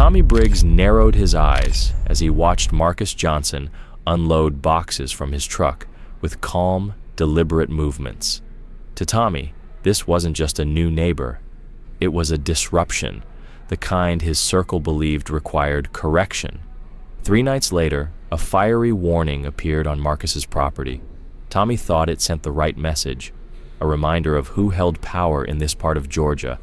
Tommy Briggs narrowed his eyes as he watched Marcus Johnson unload boxes from his truck with calm, deliberate movements. To Tommy, this wasn't just a new neighbor. It was a disruption, the kind his circle believed required correction. 3 nights later, a fiery warning appeared on Marcus's property. Tommy thought it sent the right message, a reminder of who held power in this part of Georgia.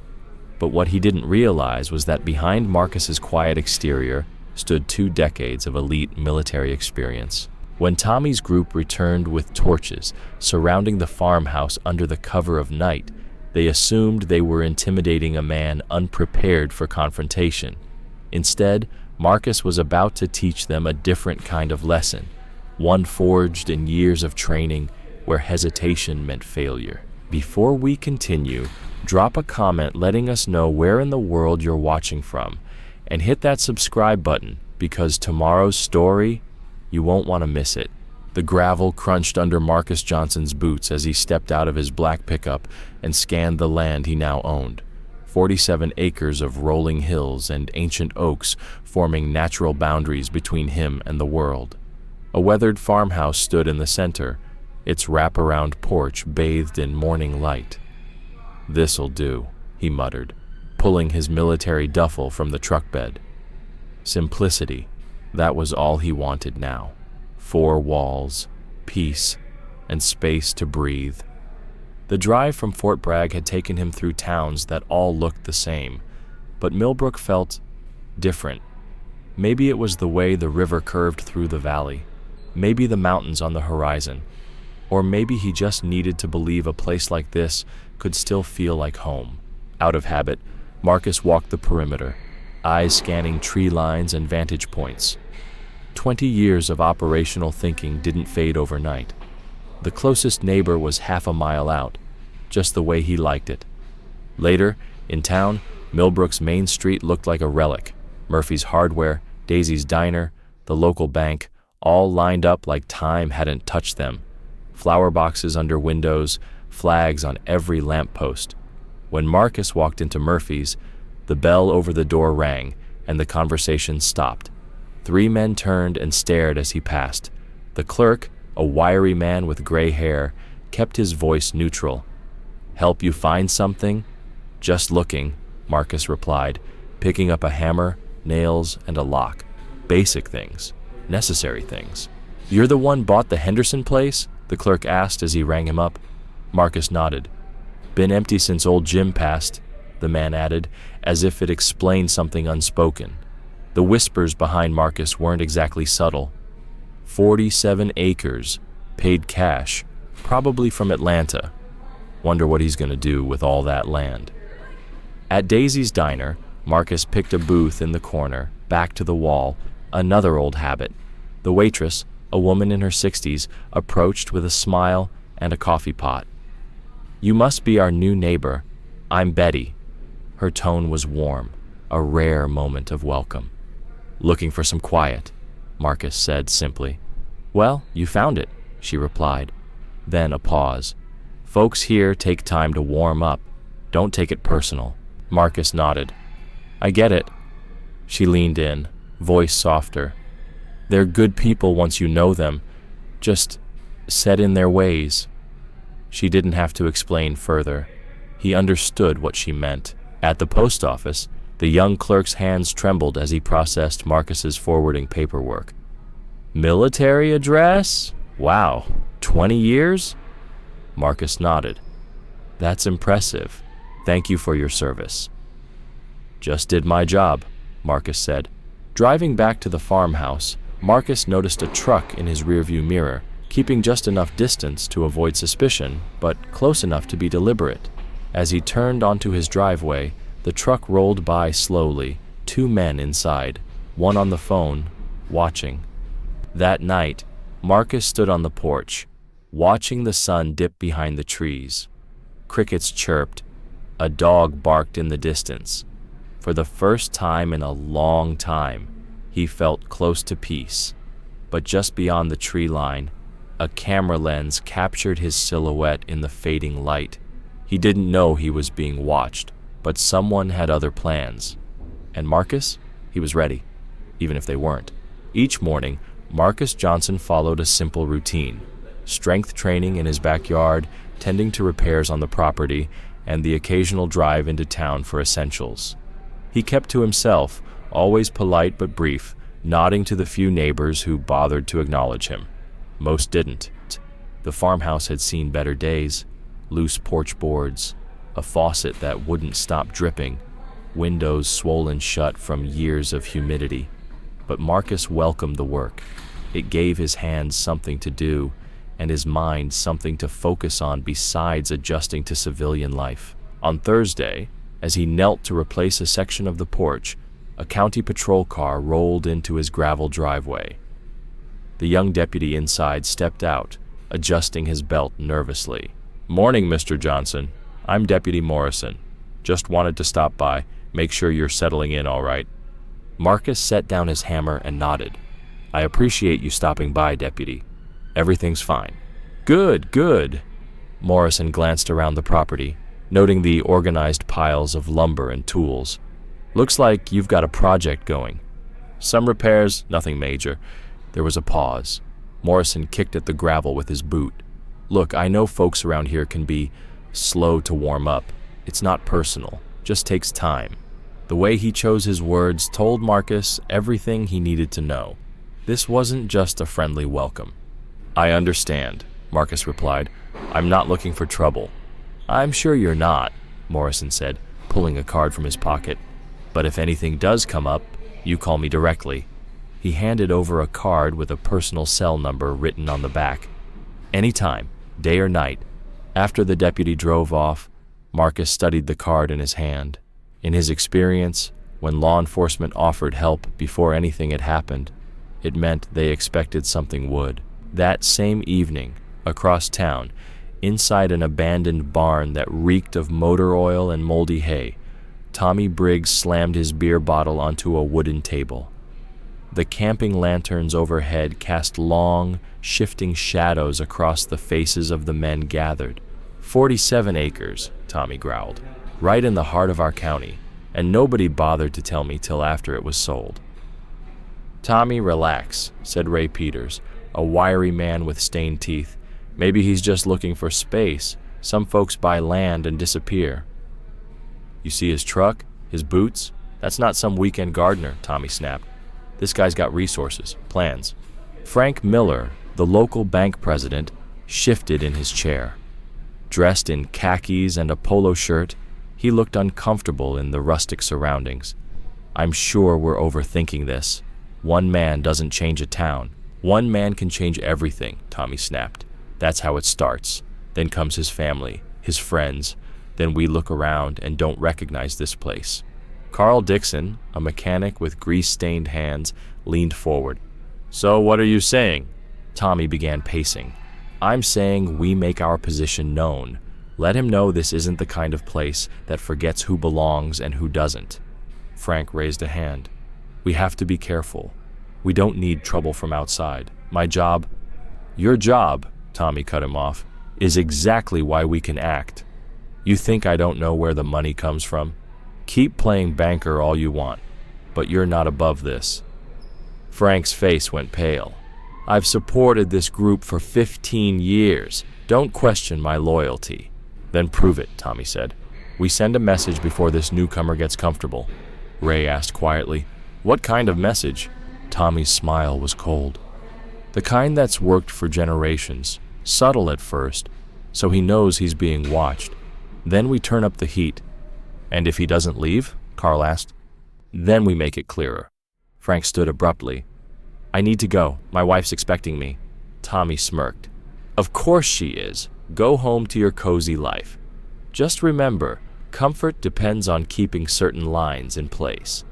But what he didn't realize was that behind Marcus's quiet exterior stood 2 decades of elite military experience. When Tommy's group returned with torches surrounding the farmhouse under the cover of night, they assumed they were intimidating a man unprepared for confrontation. Instead, Marcus was about to teach them a different kind of lesson, one forged in years of training where hesitation meant failure. Before we continue, drop a comment letting us know where in the world you're watching from, and hit that subscribe button because tomorrow's story, you won't want to miss it. The gravel crunched under Marcus Johnson's boots as he stepped out of his black pickup and scanned the land he now owned. 47 acres of rolling hills and ancient oaks forming natural boundaries between him and the world. A weathered farmhouse stood in the center, its wraparound porch bathed in morning light. "This'll do," he muttered, pulling his military duffel from the truck bed. Simplicity, that was all he wanted now. 4 walls, peace, and space to breathe. The drive from Fort Bragg had taken him through towns that all looked the same, but Millbrook felt different. Maybe it was the way the river curved through the valley, maybe the mountains on the horizon, or maybe he just needed to believe a place like this could still feel like home. Out of habit, Marcus walked the perimeter, eyes scanning tree lines and vantage points. 20 years of operational thinking didn't fade overnight. The closest neighbor was half a mile out, just the way he liked it. Later, in town, Millbrook's main street looked like a relic. Murphy's Hardware, Daisy's Diner, the local bank, all lined up like time hadn't touched them. Flower boxes under windows, flags on every lamppost. When Marcus walked into Murphy's, the bell over the door rang, and the conversation stopped. 3 men turned and stared as he passed. The clerk, a wiry man with gray hair, kept his voice neutral. "Help you find something?" "Just looking," Marcus replied, picking up a hammer, nails, and a lock. Basic things, necessary things. "You're the one bought the Henderson place?" the clerk asked as he rang him up. Marcus nodded. "Been empty since old Jim passed," the man added, as if it explained something unspoken. The whispers behind Marcus weren't exactly subtle. 47 acres, paid cash, probably from Atlanta. Wonder what he's going to do with all that land. At Daisy's Diner, Marcus picked a booth in the corner, back to the wall, another old habit. The waitress, a woman in her 60s, approached with a smile and a coffee pot. "You must be our new neighbor. I'm Betty." Her tone was warm, a rare moment of welcome. "Looking for some quiet," Marcus said simply. "Well, you found it," she replied. Then a pause. "Folks here take time to warm up. Don't take it personal." Marcus nodded. "I get it." She leaned in, voice softer. "They're good people once you know them, just set in their ways." She didn't have to explain further. He understood what she meant. At the post office, the young clerk's hands trembled as he processed Marcus's forwarding paperwork. "Military address? Wow, 20 years?" Marcus nodded. "That's impressive. Thank you for your service." "Just did my job," Marcus said. Driving back to the farmhouse, Marcus noticed a truck in his rearview mirror, keeping just enough distance to avoid suspicion, but close enough to be deliberate. As he turned onto his driveway, the truck rolled by slowly, 2 men inside, one on the phone, watching. That night, Marcus stood on the porch, watching the sun dip behind the trees. Crickets chirped. A dog barked in the distance. For the first time in a long time, he felt close to peace. But just beyond the tree line, a camera lens captured his silhouette in the fading light. He didn't know he was being watched, but someone had other plans. And Marcus? He was ready, even if they weren't. Each morning, Marcus Johnson followed a simple routine: strength training in his backyard, tending to repairs on the property, and the occasional drive into town for essentials. He kept to himself, always polite but brief, nodding to the few neighbors who bothered to acknowledge him. Most didn't. The farmhouse had seen better days: loose porch boards, a faucet that wouldn't stop dripping, windows swollen shut from years of humidity. But Marcus welcomed the work. It gave his hands something to do, and his mind something to focus on besides adjusting to civilian life. On Thursday, as he knelt to replace a section of the porch, a county patrol car rolled into his gravel driveway. The young deputy inside stepped out, adjusting his belt nervously. "Morning, Mr. Johnson. I'm Deputy Morrison. Just wanted to stop by, make sure you're settling in all right." Marcus set down his hammer and nodded. "I appreciate you stopping by, Deputy. Everything's fine." "Good, good." Morrison glanced around the property, noting the organized piles of lumber and tools. "Looks like you've got a project going." "Some repairs, nothing major." There was a pause. Morrison kicked at the gravel with his boot. "Look, I know folks around here can be slow to warm up. It's not personal, just takes time." The way he chose his words told Marcus everything he needed to know. This wasn't just a friendly welcome. "I understand," Marcus replied. "I'm not looking for trouble." "I'm sure you're not," Morrison said, pulling a card from his pocket. "But if anything does come up, you call me directly." He handed over a card with a personal cell number written on the back. Anytime, day or night. After the deputy drove off, Marcus studied the card in his hand. In his experience, when law enforcement offered help before anything had happened, it meant they expected something would. That same evening, across town, inside an abandoned barn that reeked of motor oil and moldy hay, Tommy Briggs slammed his beer bottle onto a wooden table. The camping lanterns overhead cast long, shifting shadows across the faces of the men gathered. 47 acres, Tommy growled, right in the heart of our county, and nobody bothered to tell me till after it was sold. "Tommy, relax," said Ray Peters, a wiry man with stained teeth. "Maybe he's just looking for space. Some folks buy land and disappear." "You see his truck, his boots? That's not some weekend gardener," Tommy snapped. "This guy's got resources, plans." Frank Miller, the local bank president, shifted in his chair. Dressed in khakis and a polo shirt, he looked uncomfortable in the rustic surroundings. "I'm sure we're overthinking this. One man doesn't change a town. One man can change everything," Tommy snapped. "That's how it starts. Then comes his family, his friends. Then we look around and don't recognize this place." Carl Dixon, a mechanic with grease-stained hands, leaned forward. "So what are you saying?" Tommy began pacing. "I'm saying we make our position known. Let him know this isn't the kind of place that forgets who belongs and who doesn't." Frank raised a hand. "We have to be careful. We don't need trouble from outside. My job—" "Your job," Tommy cut him off, "is exactly why we can act. You think I don't know where the money comes from? Keep playing banker all you want, but you're not above this." Frank's face went pale. "I've supported this group for 15 years. Don't question my loyalty." "Then prove it," Tommy said. "We send a message before this newcomer gets comfortable." Ray asked quietly. "What kind of message?" Tommy's smile was cold. "The kind that's worked for generations, subtle at first, so he knows he's being watched. Then we turn up the heat." "And if he doesn't leave?" Carl asked. "Then we make it clearer." Frank stood abruptly. "I need to go. My wife's expecting me." Tommy smirked. "Of course she is. Go home to your cozy life. Just remember, comfort depends on keeping certain lines in place."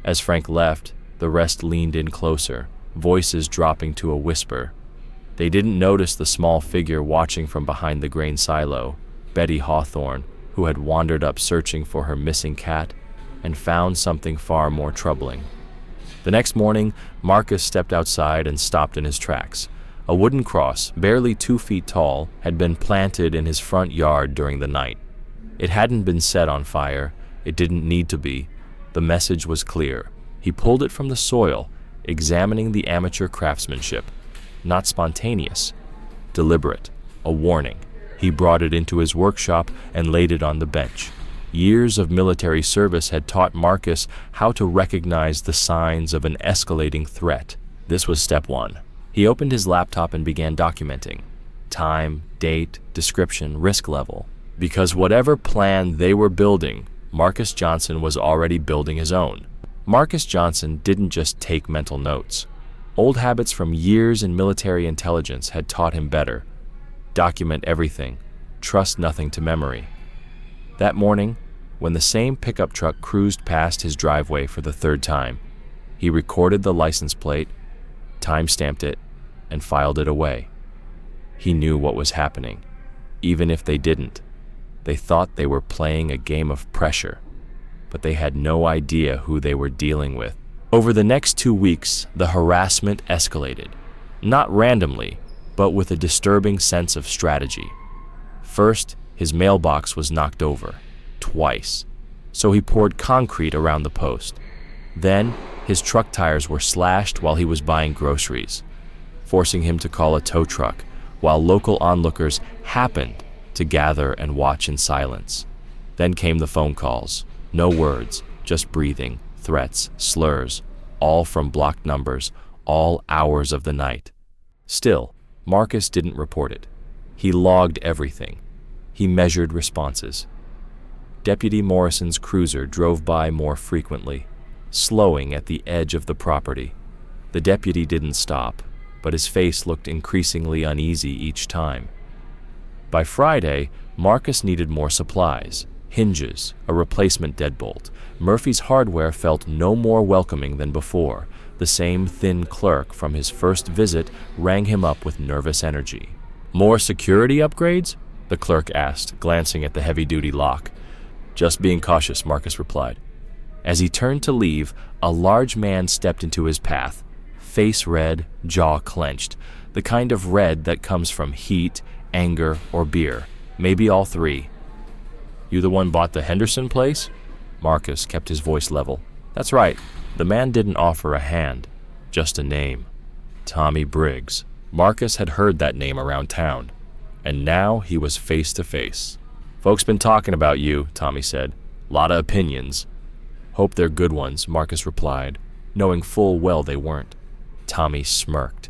As Frank left, the rest leaned in closer, voices dropping to a whisper. They didn't notice the small figure watching from behind the grain silo, Betty Hawthorne, who had wandered up searching for her missing cat and found something far more troubling. The next morning, Marcus stepped outside and stopped in his tracks. A wooden cross, barely 2 feet tall, had been planted in his front yard during the night. It hadn't been set on fire. It didn't need to be. The message was clear. He pulled it from the soil, examining the amateur craftsmanship. Not spontaneous, deliberate, a warning. He brought it into his workshop and laid it on the bench. Years of military service had taught Marcus how to recognize the signs of an escalating threat. This was step one. He opened his laptop and began documenting. Time, date, description, risk level. Because whatever plan they were building, Marcus Johnson was already building his own. Marcus Johnson didn't just take mental notes. Old habits from years in military intelligence had taught him better. Document everything. Trust nothing to memory. That morning, when the same pickup truck cruised past his driveway for the third time, he recorded the license plate, time-stamped it, and filed it away. He knew what was happening, even if they didn't. They thought they were playing a game of pressure, but they had no idea who they were dealing with. Over the next 2 weeks, the harassment escalated. Not randomly, but with a disturbing sense of strategy. First, his mailbox was knocked over, twice, so he poured concrete around the post. Then, his truck tires were slashed while he was buying groceries, forcing him to call a tow truck, while local onlookers happened to gather and watch in silence. Then came the phone calls. No words, just breathing, threats, slurs, all from blocked numbers, all hours of the night. Still, Marcus didn't report it. He logged everything. He measured responses. Deputy Morrison's cruiser drove by more frequently, slowing at the edge of the property. The deputy didn't stop, but his face looked increasingly uneasy each time. By Friday, Marcus needed more supplies. Hinges, a replacement deadbolt. Murphy's Hardware felt no more welcoming than before. The same thin clerk from his first visit rang him up with nervous energy. "More security upgrades?" the clerk asked, glancing at the heavy-duty lock. "Just being cautious," Marcus replied. As he turned to leave, a large man stepped into his path, face red, jaw clenched, the kind of red that comes from heat, anger, or beer, maybe all three. "You the one bought the Henderson place?" Marcus kept his voice level. "That's right." The man didn't offer a hand, just a name. Tommy Briggs. Marcus had heard that name around town, and now he was face to face. "Folks been talking about you," Tommy said. "Lot of opinions." "Hope they're good ones," Marcus replied, knowing full well they weren't. Tommy smirked.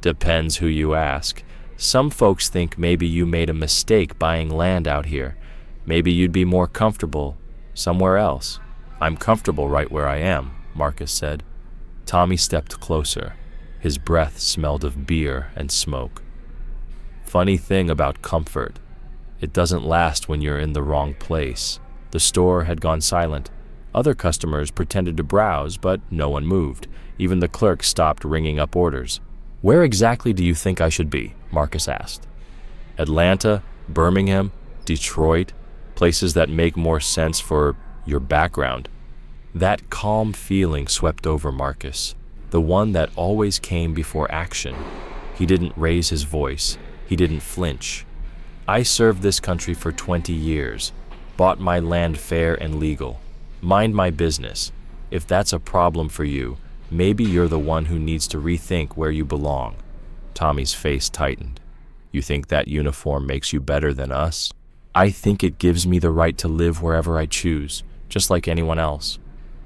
"Depends who you ask. Some folks think maybe you made a mistake buying land out here. Maybe you'd be more comfortable somewhere else." "I'm comfortable right where I am," Marcus said. Tommy stepped closer. His breath smelled of beer and smoke. "Funny thing about comfort. It doesn't last when you're in the wrong place." The store had gone silent. Other customers pretended to browse, but no one moved. Even the clerk stopped ringing up orders. "Where exactly do you think I should be?" Marcus asked. "Atlanta, Birmingham, Detroit, places that make more sense for your background." That calm feeling swept over Marcus, the one that always came before action. He didn't raise his voice. He didn't flinch. "I served this country for 20 years, bought my land fair and legal. Mind my business. If that's a problem for you, maybe you're the one who needs to rethink where you belong." Tommy's face tightened. "You think that uniform makes you better than us?" "I think it gives me the right to live wherever I choose, just like anyone else."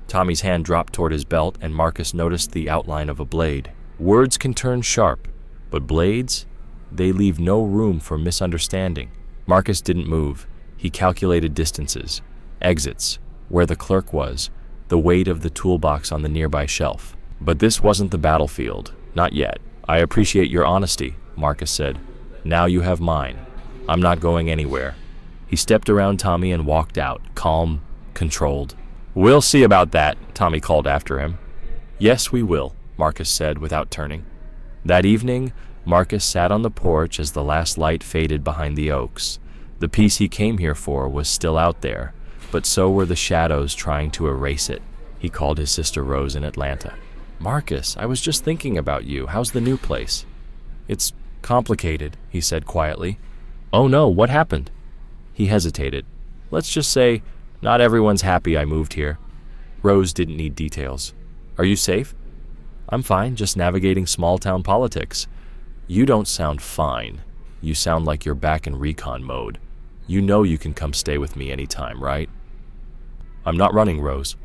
Tommy's hand dropped toward his belt, and Marcus noticed the outline of a blade. Words can turn sharp, but blades, they leave no room for misunderstanding. Marcus didn't move. He calculated distances, exits, where the clerk was, the weight of the toolbox on the nearby shelf. But this wasn't the battlefield, not yet. "I appreciate your honesty," Marcus said. "Now you have mine. I'm not going anywhere." He stepped around Tommy and walked out, calm, controlled. "We'll see about that," Tommy called after him. "Yes, we will," Marcus said without turning. That evening, Marcus sat on the porch as the last light faded behind the oaks. The peace he came here for was still out there, but so were the shadows trying to erase it. He called his sister Rose in Atlanta. "Marcus, I was just thinking about you. How's the new place?" "It's complicated," he said quietly. "Oh no, what happened?" He hesitated. "Let's just say, not everyone's happy I moved here." Rose didn't need details. Are you safe? I'm fine, just navigating small-town politics. You don't sound fine. You sound like you're back in recon mode. You know you can come stay with me anytime, right? I'm not running, Rose.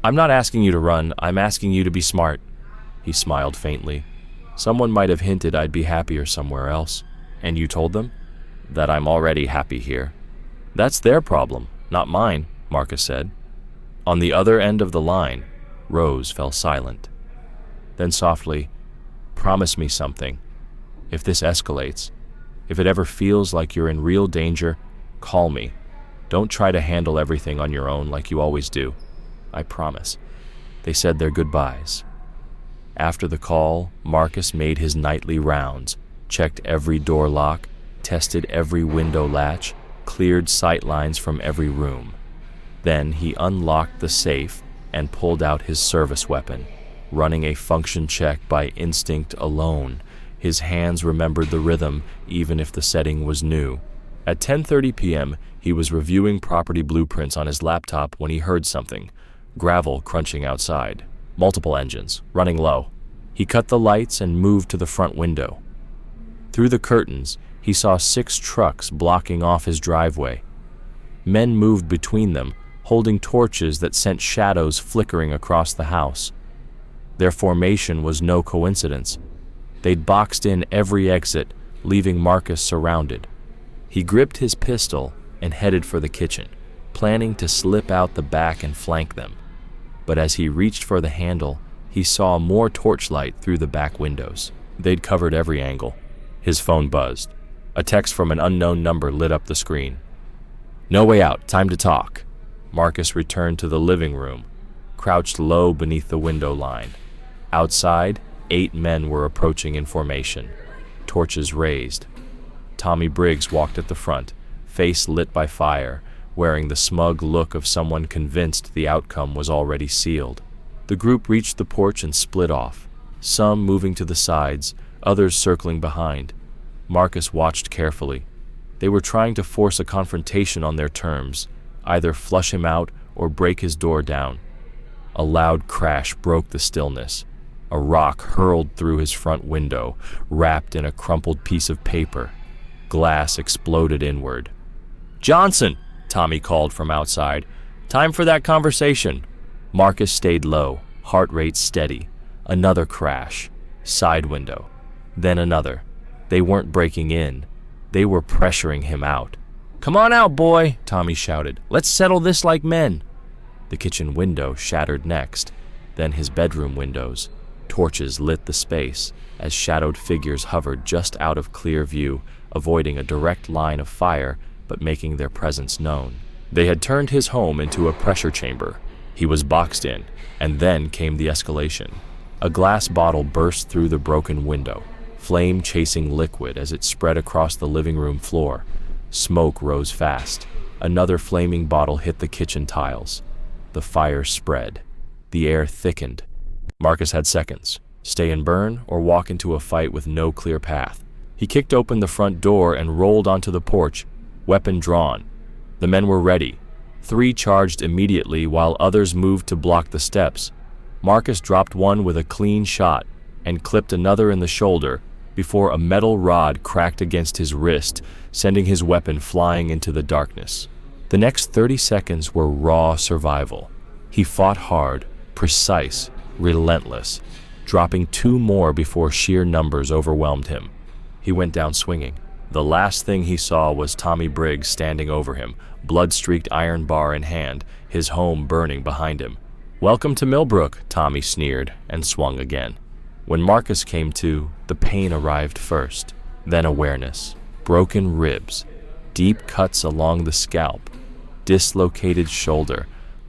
I'm not asking you to run, I'm asking you to be smart. He smiled faintly. Someone might have hinted I'd be happier somewhere else. And you told them? That I'm already happy here. That's their problem, not mine, Marcus said. On the other end of the line, Rose fell silent. Then softly, promise me something. If this escalates, if it ever feels like you're in real danger, call me. Don't try to handle everything on your own like you always do. I promise. They said their goodbyes. After the call, Marcus made his nightly rounds, checked every door lock, tested every window latch, cleared sight lines from every room. Then he unlocked the safe and pulled out his service weapon, running a function check by instinct alone. His hands remembered the rhythm even if the setting was new. At 10:30 p.m., he was reviewing property blueprints on his laptop when he heard something. Gravel crunching outside. Multiple engines, running low. He cut the lights and moved to the front window. Through the curtains, he saw 6 trucks blocking off his driveway. Men moved between them, holding torches that sent shadows flickering across the house. Their formation was no coincidence. They'd boxed in every exit, leaving Marcus surrounded. He gripped his pistol and headed for the kitchen, planning to slip out the back and flank them. But as he reached for the handle, he saw more torchlight through the back windows. They'd covered every angle. His phone buzzed. A text from an unknown number lit up the screen. No way out, time to talk. Marcus returned to the living room, crouched low beneath the window line. Outside, 8 men were approaching in formation, torches raised. Tommy Briggs walked at the front, face lit by fire, wearing the smug look of someone convinced the outcome was already sealed. The group reached the porch and split off, some moving to the sides, others circling behind. Marcus watched carefully. They were trying to force a confrontation on their terms, either flush him out or break his door down. A loud crash broke the stillness. A rock hurled through his front window, wrapped in a crumpled piece of paper. Glass exploded inward. "Johnson!" Tommy called from outside. "Time for that conversation." Marcus stayed low, heart rate steady. Another crash. Side window. Then another. They weren't breaking in. They were pressuring him out. "Come on out, boy," Tommy shouted. "Let's settle this like men." The kitchen window shattered next, then his bedroom windows. Torches lit the space as shadowed figures hovered just out of clear view, avoiding a direct line of fire but making their presence known. They had turned his home into a pressure chamber. He was boxed in, and then came the escalation. A glass bottle burst through the broken window, flame chasing liquid as it spread across the living room floor. Smoke rose fast. Another flaming bottle hit the kitchen tiles. The fire spread. The air thickened. Marcus had seconds. Stay and burn or walk into a fight with no clear path. He kicked open the front door and rolled onto the porch, weapon drawn. The men were ready. 3 charged immediately while others moved to block the steps. Marcus dropped one with a clean shot and clipped another in the shoulder before a metal rod cracked against his wrist, sending his weapon flying into the darkness. The next 30 seconds were raw survival. He fought hard, precise, relentless, dropping 2 more before sheer numbers overwhelmed him. He went down swinging. The last thing he saw was Tommy Briggs standing over him, blood-streaked iron bar in hand, his home burning behind him. "Welcome to Millbrook," Tommy sneered and swung again. When Marcus came to, the pain arrived first, then awareness. Broken ribs, deep cuts along the scalp, dislocated shoulder,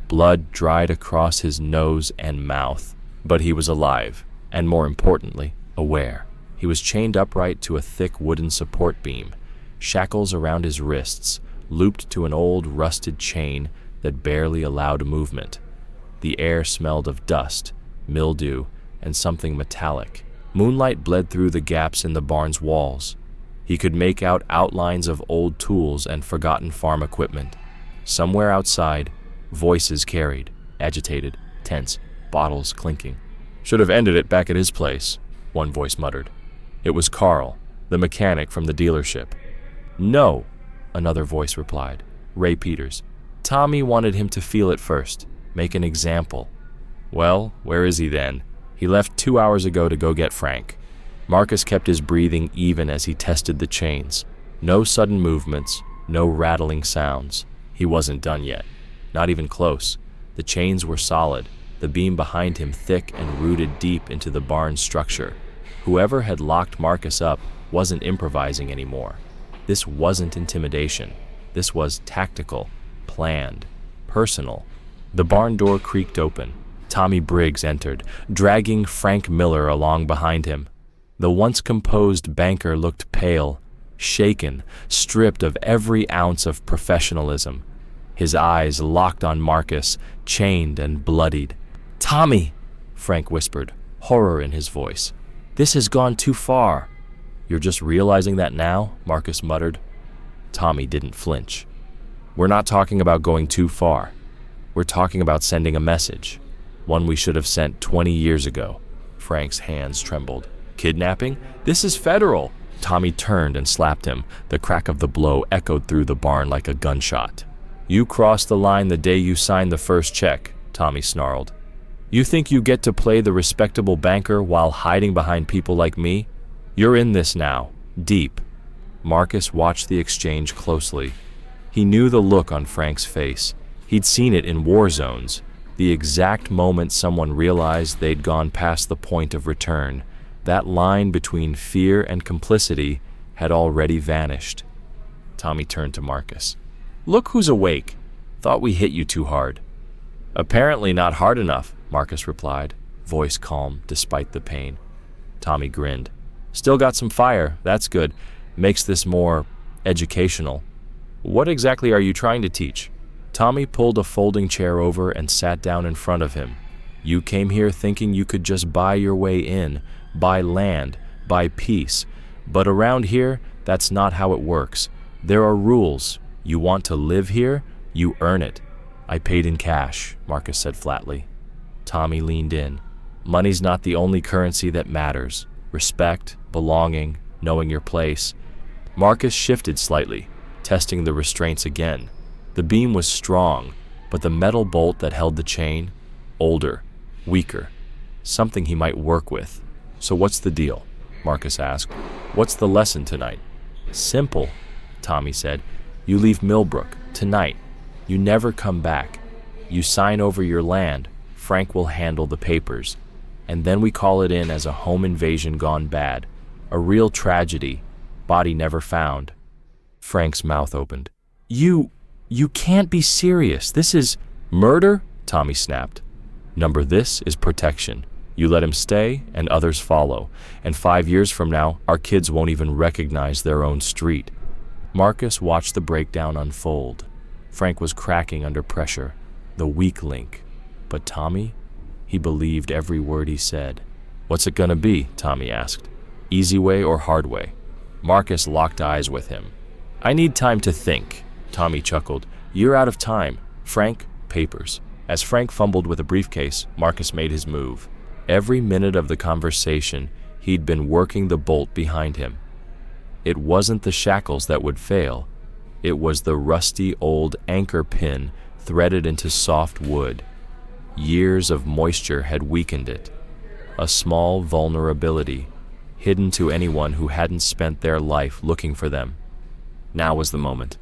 blood dried across his nose and mouth. But he was alive, and more importantly, aware. He was chained upright to a thick wooden support beam, shackles around his wrists, looped to an old rusted chain that barely allowed movement. The air smelled of dust, mildew, and something metallic. Moonlight bled through the gaps in the barn's walls. He could make out outlines of old tools and forgotten farm equipment. Somewhere outside, voices carried, agitated, tense. bottles clinking. "Should have ended it back at his place," one voice muttered. It was Carl, the mechanic from the dealership. "No," another voice replied. Ray Peters. "Tommy wanted him to feel it first, make an example." "Well, where is he then?" "He left 2 hours ago to go get Frank." Marcus kept his breathing even as he tested the chains. No sudden movements, no rattling sounds. He wasn't done yet. Not even close. The chains were solid, the beam behind him thick and rooted deep into the barn's structure. Whoever had locked Marcus up wasn't improvising anymore. This wasn't intimidation. This was tactical, planned, personal. The barn door creaked open. Tommy Briggs entered, dragging Frank Miller along behind him. The once composed banker looked pale, shaken, stripped of every ounce of professionalism. His eyes locked on Marcus, chained and bloodied. "Tommy," Frank whispered, horror in his voice. "This has gone too far." "You're just realizing that now?" Marcus muttered. Tommy didn't flinch. "We're not talking about going too far. We're talking about sending a message. One we should have sent 20 years ago." Frank's hands trembled. "Kidnapping? This is federal." Tommy turned and slapped him. The crack of the blow echoed through the barn like a gunshot. "You crossed the line the day you signed the first check," Tommy snarled. "You think you get to play the respectable banker while hiding behind people like me? You're in this now, deep." Marcus watched the exchange closely. He knew the look on Frank's face. He'd seen it in war zones, the exact moment someone realized they'd gone past the point of return. That line between fear and complicity had already vanished. Tommy turned to Marcus. "Look who's awake. Thought we hit you too hard." "Apparently not hard enough," Marcus replied, voice calm despite the pain. Tommy grinned. "Still got some fire, that's good. Makes this more educational." "What exactly are you trying to teach?" Tommy pulled a folding chair over and sat down in front of him. "You came here thinking you could just buy your way in, buy land, buy peace. But around here, that's not how it works. There are rules. You want to live here? You earn it." "I paid in cash," Marcus said flatly. Tommy leaned in. "Money's not the only currency that matters. Respect, belonging, knowing your place." Marcus shifted slightly, testing the restraints again. The beam was strong, but the metal bolt that held the chain, older, weaker, something he might work with. "So what's the deal?" Marcus asked. "What's the lesson tonight?" "Simple," Tommy said. "You leave Millbrook tonight. You never come back. You sign over your land. Frank will handle the papers. And then we call it in as a home invasion gone bad. A real tragedy. Body never found." Frank's mouth opened. You can't be serious. This is murder," Tommy snapped. "Number this is protection. You let him stay, and others follow. And 5 years from now, our kids won't even recognize their own street." Marcus watched the breakdown unfold. Frank was cracking under pressure, the weak link. But Tommy? He believed every word he said. "What's it gonna be?" Tommy asked. "Easy way or hard way?" Marcus locked eyes with him. "I need time to think," Tommy chuckled. "You're out of time. Frank, papers." As Frank fumbled with a briefcase, Marcus made his move. Every minute of the conversation, he'd been working the bolt behind him. It wasn't the shackles that would fail. It was the rusty old anchor pin threaded into soft wood. Years of moisture had weakened it. A small vulnerability, hidden to anyone who hadn't spent their life looking for them. Now was the moment.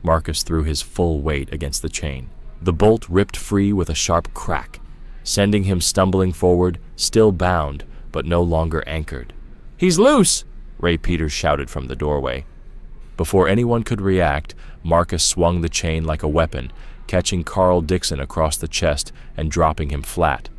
Marcus threw his full weight against the chain. The bolt ripped free with a sharp crack, sending him stumbling forward, still bound, but no longer anchored. "He's loose!" Ray Peters shouted from the doorway. Before anyone could react, Marcus swung the chain like a weapon, catching Carl Dixon across the chest and dropping him flat.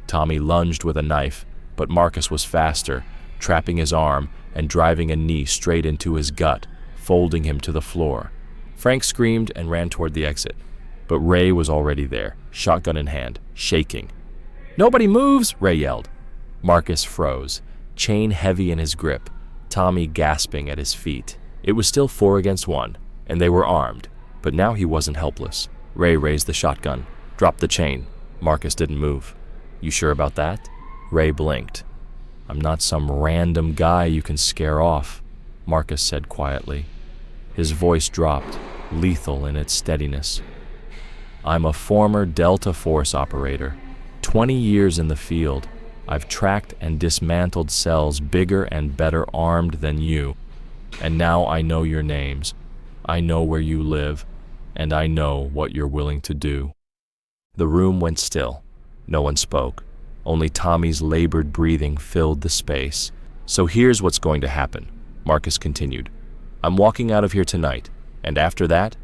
Tommy lunged with a knife, but Marcus was faster, trapping his arm and driving a knee straight into his gut, folding him to the floor. Frank screamed and ran toward the exit, but Ray was already there, shotgun in hand, shaking. "Nobody moves!" Ray yelled. Marcus froze, chain heavy in his grip, Tommy gasping at his feet. It was still 4 against 1, and they were armed, but now he wasn't helpless. Ray raised the shotgun, dropped the chain. Marcus didn't move. You sure about that? Ray blinked. I'm not some random guy you can scare off, Marcus said quietly. His voice dropped, lethal in its steadiness. I'm a former Delta Force operator. 20 years in the field. I've tracked and dismantled cells bigger and better armed than you. And now I know your names. I know where you live, and I know what you're willing to do. The room went still. No one spoke. Only Tommy's labored breathing filled the space. So here's what's going to happen, Marcus continued. I'm walking out of here tonight, and after that,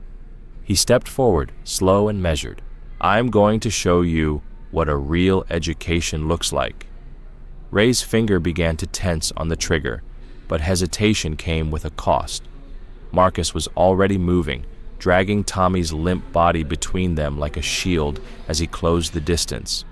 he stepped forward, slow and measured. I'm going to show you what a real education looks like. Ray's finger began to tense on the trigger, but hesitation came with a cost. Marcus was already moving, dragging Tommy's limp body between them like a shield as he closed the distance.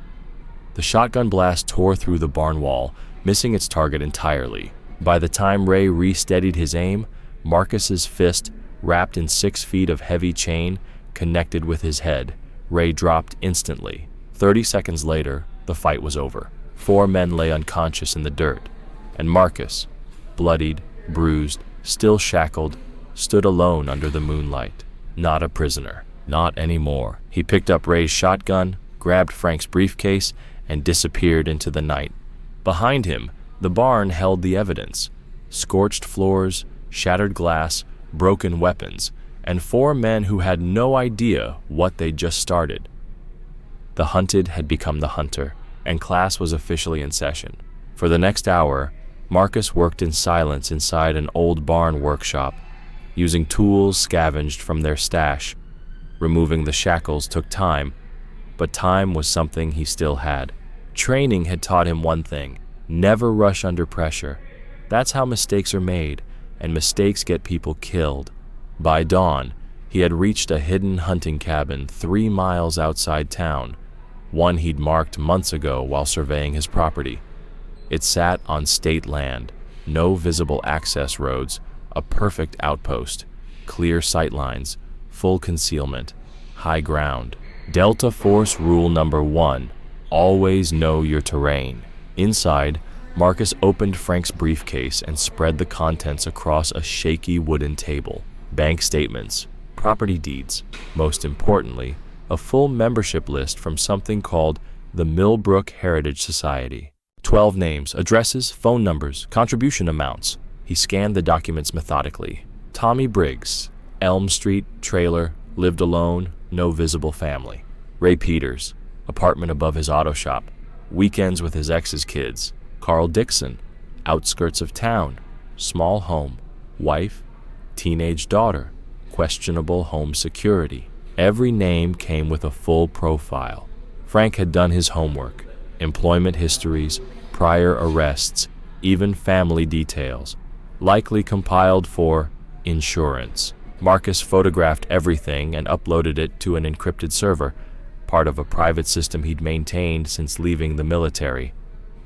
The shotgun blast tore through the barn wall, missing its target entirely. By the time Ray re-steadied his aim, Marcus's fist, wrapped in 6 feet of heavy chain, connected with his head. Ray dropped instantly. 30 seconds later, the fight was over. 4 men lay unconscious in the dirt, and Marcus, bloodied, bruised, still shackled, stood alone under the moonlight. Not a prisoner. Not anymore. He picked up Ray's shotgun, grabbed Frank's briefcase, and disappeared into the night. Behind him, the barn held the evidence. Scorched floors, shattered glass, broken weapons, and 4 men who had no idea what they'd just started. The hunted had become the hunter, and class was officially in session. For the next hour, Marcus worked in silence inside an old barn workshop, using tools scavenged from their stash. Removing the shackles took time, but time was something he still had. Training had taught him one thing: never rush under pressure. That's how mistakes are made, and mistakes get people killed. By dawn, he had reached a hidden hunting cabin 3 miles outside town, one he'd marked months ago while surveying his property. It sat on state land, no visible access roads, a perfect outpost, clear sightlines, full concealment, high ground. Delta Force rule number 1, always know your terrain. Inside, Marcus opened Frank's briefcase and spread the contents across a shaky wooden table. Bank statements, property deeds, most importantly, a full membership list from something called the Millbrook Heritage Society. 12 names, addresses, phone numbers, contribution amounts. He scanned the documents methodically. Tommy Briggs, Elm Street, trailer, lived alone, no visible family. Ray Peters, apartment above his auto shop, weekends with his ex's kids. Carl Dixon, outskirts of town, small home, wife, teenage daughter, questionable home security. Every name came with a full profile. Frank had done his homework, employment histories, prior arrests, even family details, likely compiled for insurance. Marcus photographed everything and uploaded it to an encrypted server, part of a private system he'd maintained since leaving the military.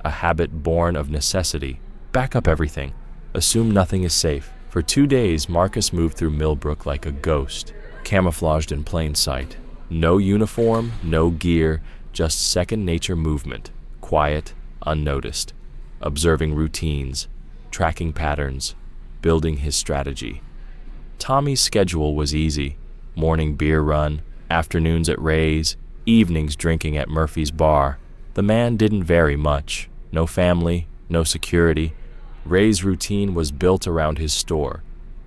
A habit born of necessity. Back up everything. Assume nothing is safe. For 2 days, Marcus moved through Millbrook like a ghost, camouflaged in plain sight. No uniform, no gear, just second-nature movement, quiet, unnoticed, observing routines, tracking patterns, building his strategy. Tommy's schedule was easy: morning beer run, afternoons at Ray's, evenings drinking at Murphy's bar. The man didn't vary much. No family, no security. Ray's routine was built around his store.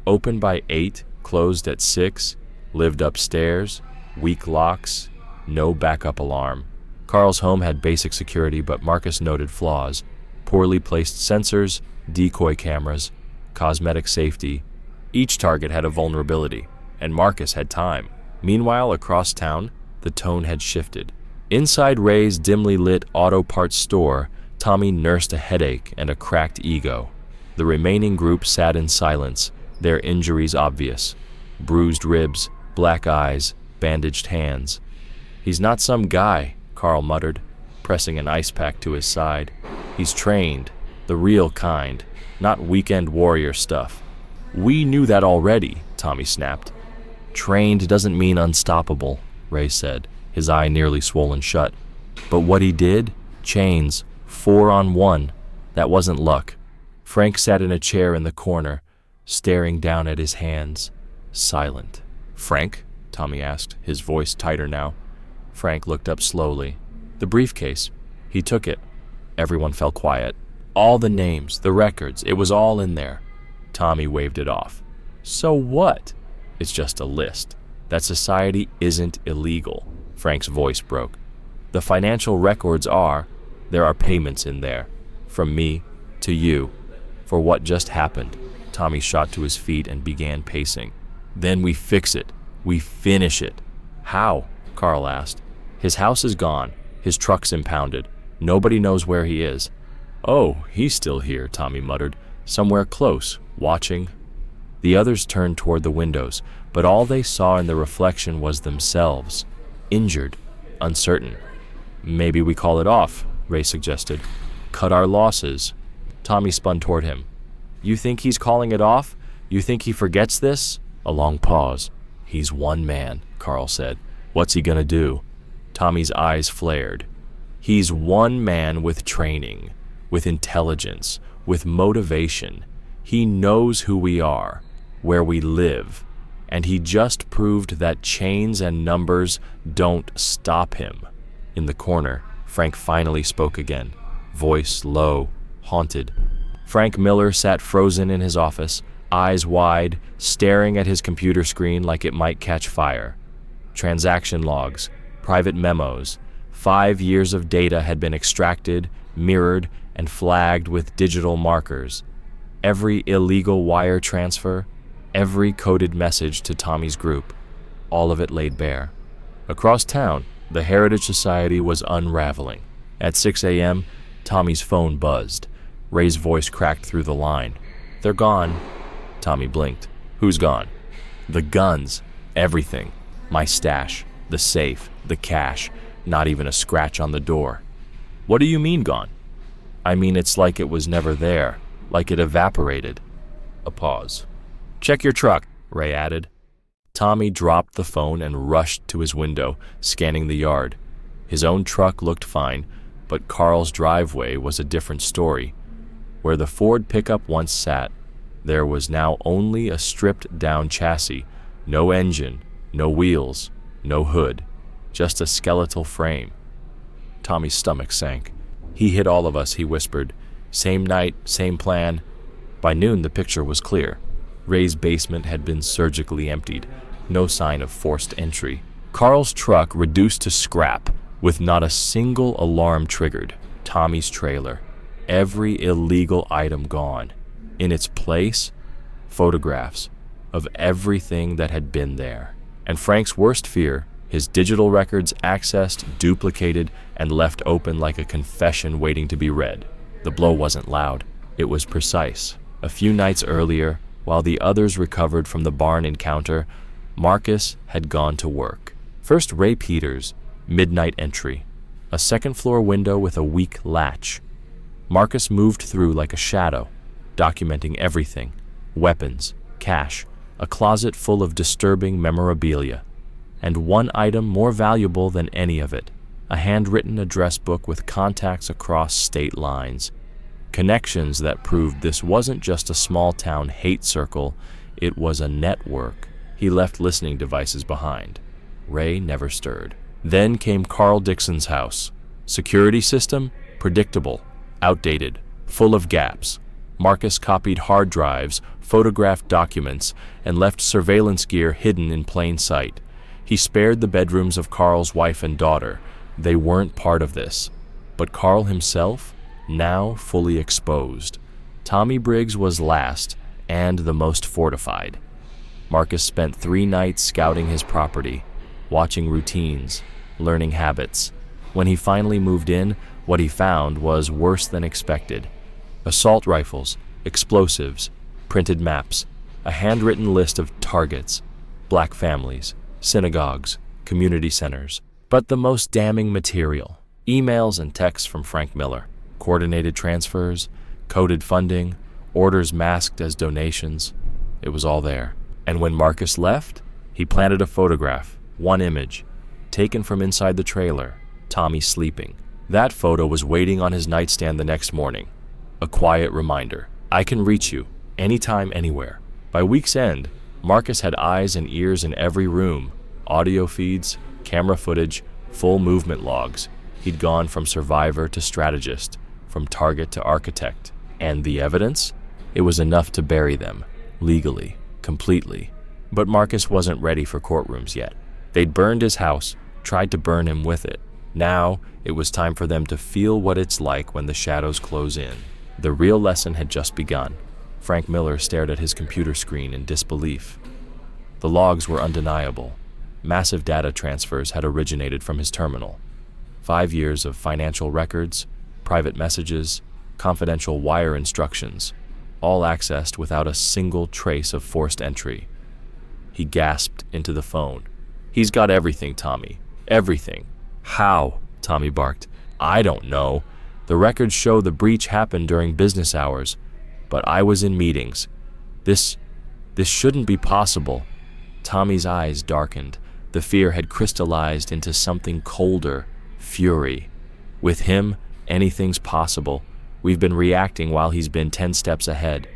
Open by 8, closed at 6, lived upstairs, weak locks, no backup alarm. Carl's home had basic security, but Marcus noted flaws: poorly placed sensors, decoy cameras, cosmetic safety. Each target had a vulnerability, and Marcus had time. Meanwhile, across town, the tone had shifted. Inside Ray's dimly lit auto parts store, Tommy nursed a headache and a cracked ego. The remaining group sat in silence, their injuries obvious: bruised ribs, black eyes, bandaged hands. He's not some guy, Carl muttered, pressing an ice pack to his side. He's trained, the real kind, not weekend warrior stuff. We knew that already, Tommy snapped. Trained doesn't mean unstoppable, Ray said, his eye nearly swollen shut. But what he did, Chains, 4 on 1. That wasn't luck. Frank sat in a chair in the corner, staring down at his hands, silent. "Frank?" Tommy asked, his voice tighter now. Frank looked up slowly. "The briefcase." He took it. Everyone fell quiet. All the names, the records, it was all in there. Tommy waved it off. "So what?" "It's just a list. That society isn't illegal." Frank's voice broke. "The financial records are. There are payments in there. From me to you. For what just happened." Tommy shot to his feet and began pacing. "Then we fix it. We finish it." "How?" Carl asked. "His house is gone. His truck's impounded. Nobody knows where he is." "Oh, he's still here," Tommy muttered. "Somewhere close, watching." The others turned toward the windows, but all they saw in the reflection was themselves, injured, uncertain. "Maybe we call it off," Ray suggested. "Cut our losses." Tommy spun toward him. "You think he's calling it off? You think he forgets this?" A long pause. "He's one man," Carl said. "What's he gonna do?" Tommy's eyes flared. "He's one man with training, with intelligence, with motivation. He knows who we are, where we live, and he just proved that chains and numbers don't stop him." In the corner, Frank finally spoke again, voice low, haunted. Frank Miller sat frozen in his office, eyes wide, staring at his computer screen like it might catch fire. Transaction logs, private memos, 5 years of data had been extracted, mirrored, and flagged with digital markers. Every illegal wire transfer, every coded message to Tommy's group, all of it laid bare. Across town, the Heritage Society was unraveling. At 6 a.m., Tommy's phone buzzed. Ray's voice cracked through the line. "They're gone." Tommy blinked. "Who's gone?" "The guns. Everything. My stash. The safe. The cash. Not even a scratch on the door." "What do you mean gone?" "I mean it's like it was never there. Like it evaporated." A pause. "Check your truck," Ray added. Tommy dropped the phone and rushed to his window, scanning the yard. His own truck looked fine, but Carl's driveway was a different story. Where the Ford pickup once sat, there was now only a stripped-down chassis, no engine, no wheels, no hood, just a skeletal frame. Tommy's stomach sank. "He hit all of us," he whispered. "Same night, same plan." By noon, the picture was clear. Ray's basement had been surgically emptied, no sign of forced entry. Carl's truck reduced to scrap, with not a single alarm triggered. Tommy's trailer. Every illegal item gone. In its place, photographs of everything that had been there. And Frank's worst fear, his digital records accessed, duplicated, and left open like a confession waiting to be read. The blow wasn't loud. It was precise. A few nights earlier, while the others recovered from the barn encounter, Marcus had gone to work. First Ray Peters, midnight entry. A second-floor window with a weak latch. Marcus moved through like a shadow, documenting everything. Weapons, cash, a closet full of disturbing memorabilia, and one item more valuable than any of it, a handwritten address book with contacts across state lines. Connections that proved this wasn't just a small-town hate circle, it was a network. He left listening devices behind. Ray never stirred. Then came Carl Dixon's house. Security system? Predictable. Outdated. Full of gaps. Marcus copied hard drives, photographed documents, and left surveillance gear hidden in plain sight. He spared the bedrooms of Carl's wife and daughter. They weren't part of this. But Carl himself? Now fully exposed. Tommy Briggs was last and the most fortified. Marcus spent 3 nights scouting his property, watching routines, learning habits. When he finally moved in, what he found was worse than expected. Assault rifles, explosives, printed maps, a handwritten list of targets, black families, synagogues, community centers. But the most damning material, emails and texts from Frank Miller. Coordinated transfers, coded funding, orders masked as donations. It was all there. And when Marcus left, he planted a photograph, one image, taken from inside the trailer, Tommy sleeping, That photo was waiting on his nightstand the next morning. A quiet reminder. I can reach you, anytime, anywhere. By week's end, Marcus had eyes and ears in every room, audio feeds, camera footage, full movement logs. He'd gone from survivor to strategist, from target to architect. And the evidence? It was enough to bury them, legally, completely. But Marcus wasn't ready for courtrooms yet. They'd burned his house, tried to burn him with it. Now, it was time for them to feel what it's like when the shadows close in. The real lesson had just begun. Frank Miller stared at his computer screen in disbelief. The logs were undeniable. Massive data transfers had originated from his terminal. 5 years of financial records, private messages, confidential wire instructions, all accessed without a single trace of forced entry. He gasped into the phone. He's got everything, Tommy. Everything. How? Tommy barked. I don't know. The records show the breach happened during business hours, but I was in meetings. This shouldn't be possible. Tommy's eyes darkened. The fear had crystallized into something colder, fury. With him, anything's possible. We've been reacting while he's been 10 steps ahead.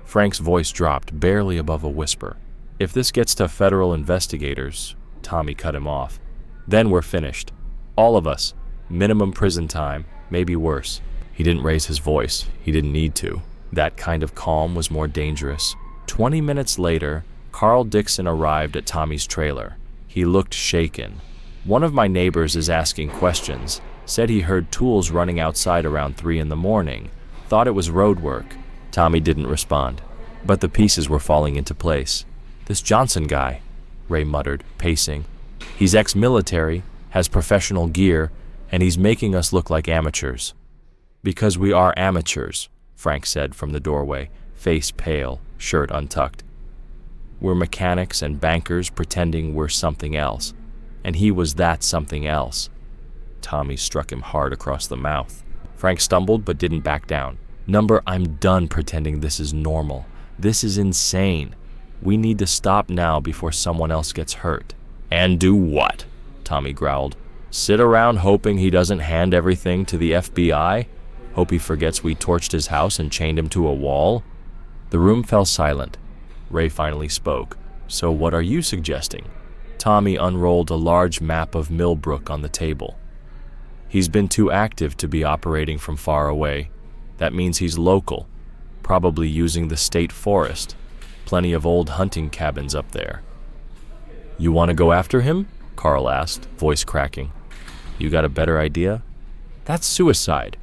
Frank's voice dropped, barely above a whisper. If this gets to federal investigators, Tommy cut him off, then we're finished. All of us. Minimum prison time, maybe worse. He didn't raise his voice. He didn't need to. That kind of calm was more dangerous. 20 minutes later, Carl Dixon arrived at Tommy's trailer. He looked shaken. One of my neighbors is asking questions. Said he heard tools running outside around 3 in the morning. Thought it was road work. Tommy didn't respond. But the pieces were falling into place. This Johnson guy, Ray muttered, pacing. He's ex-military, has professional gear, and he's making us look like amateurs. Because we are amateurs, Frank said from the doorway, face pale, shirt untucked. We're mechanics and bankers pretending we're something else, and he was that something else. Tommy struck him hard across the mouth. Frank stumbled but didn't back down. Number, I'm done pretending this is normal. This is insane. We need to stop now before someone else gets hurt. And do what? Tommy growled. Sit around hoping he doesn't hand everything to the FBI? Hope he forgets we torched his house and chained him to a wall? The room fell silent. Ray finally spoke. So what are you suggesting? Tommy unrolled a large map of Millbrook on the table. He's been too active to be operating from far away. That means he's local, probably using the state forest. Plenty of old hunting cabins up there. You want to go after him? Carl asked, voice cracking. You got a better idea? That's suicide.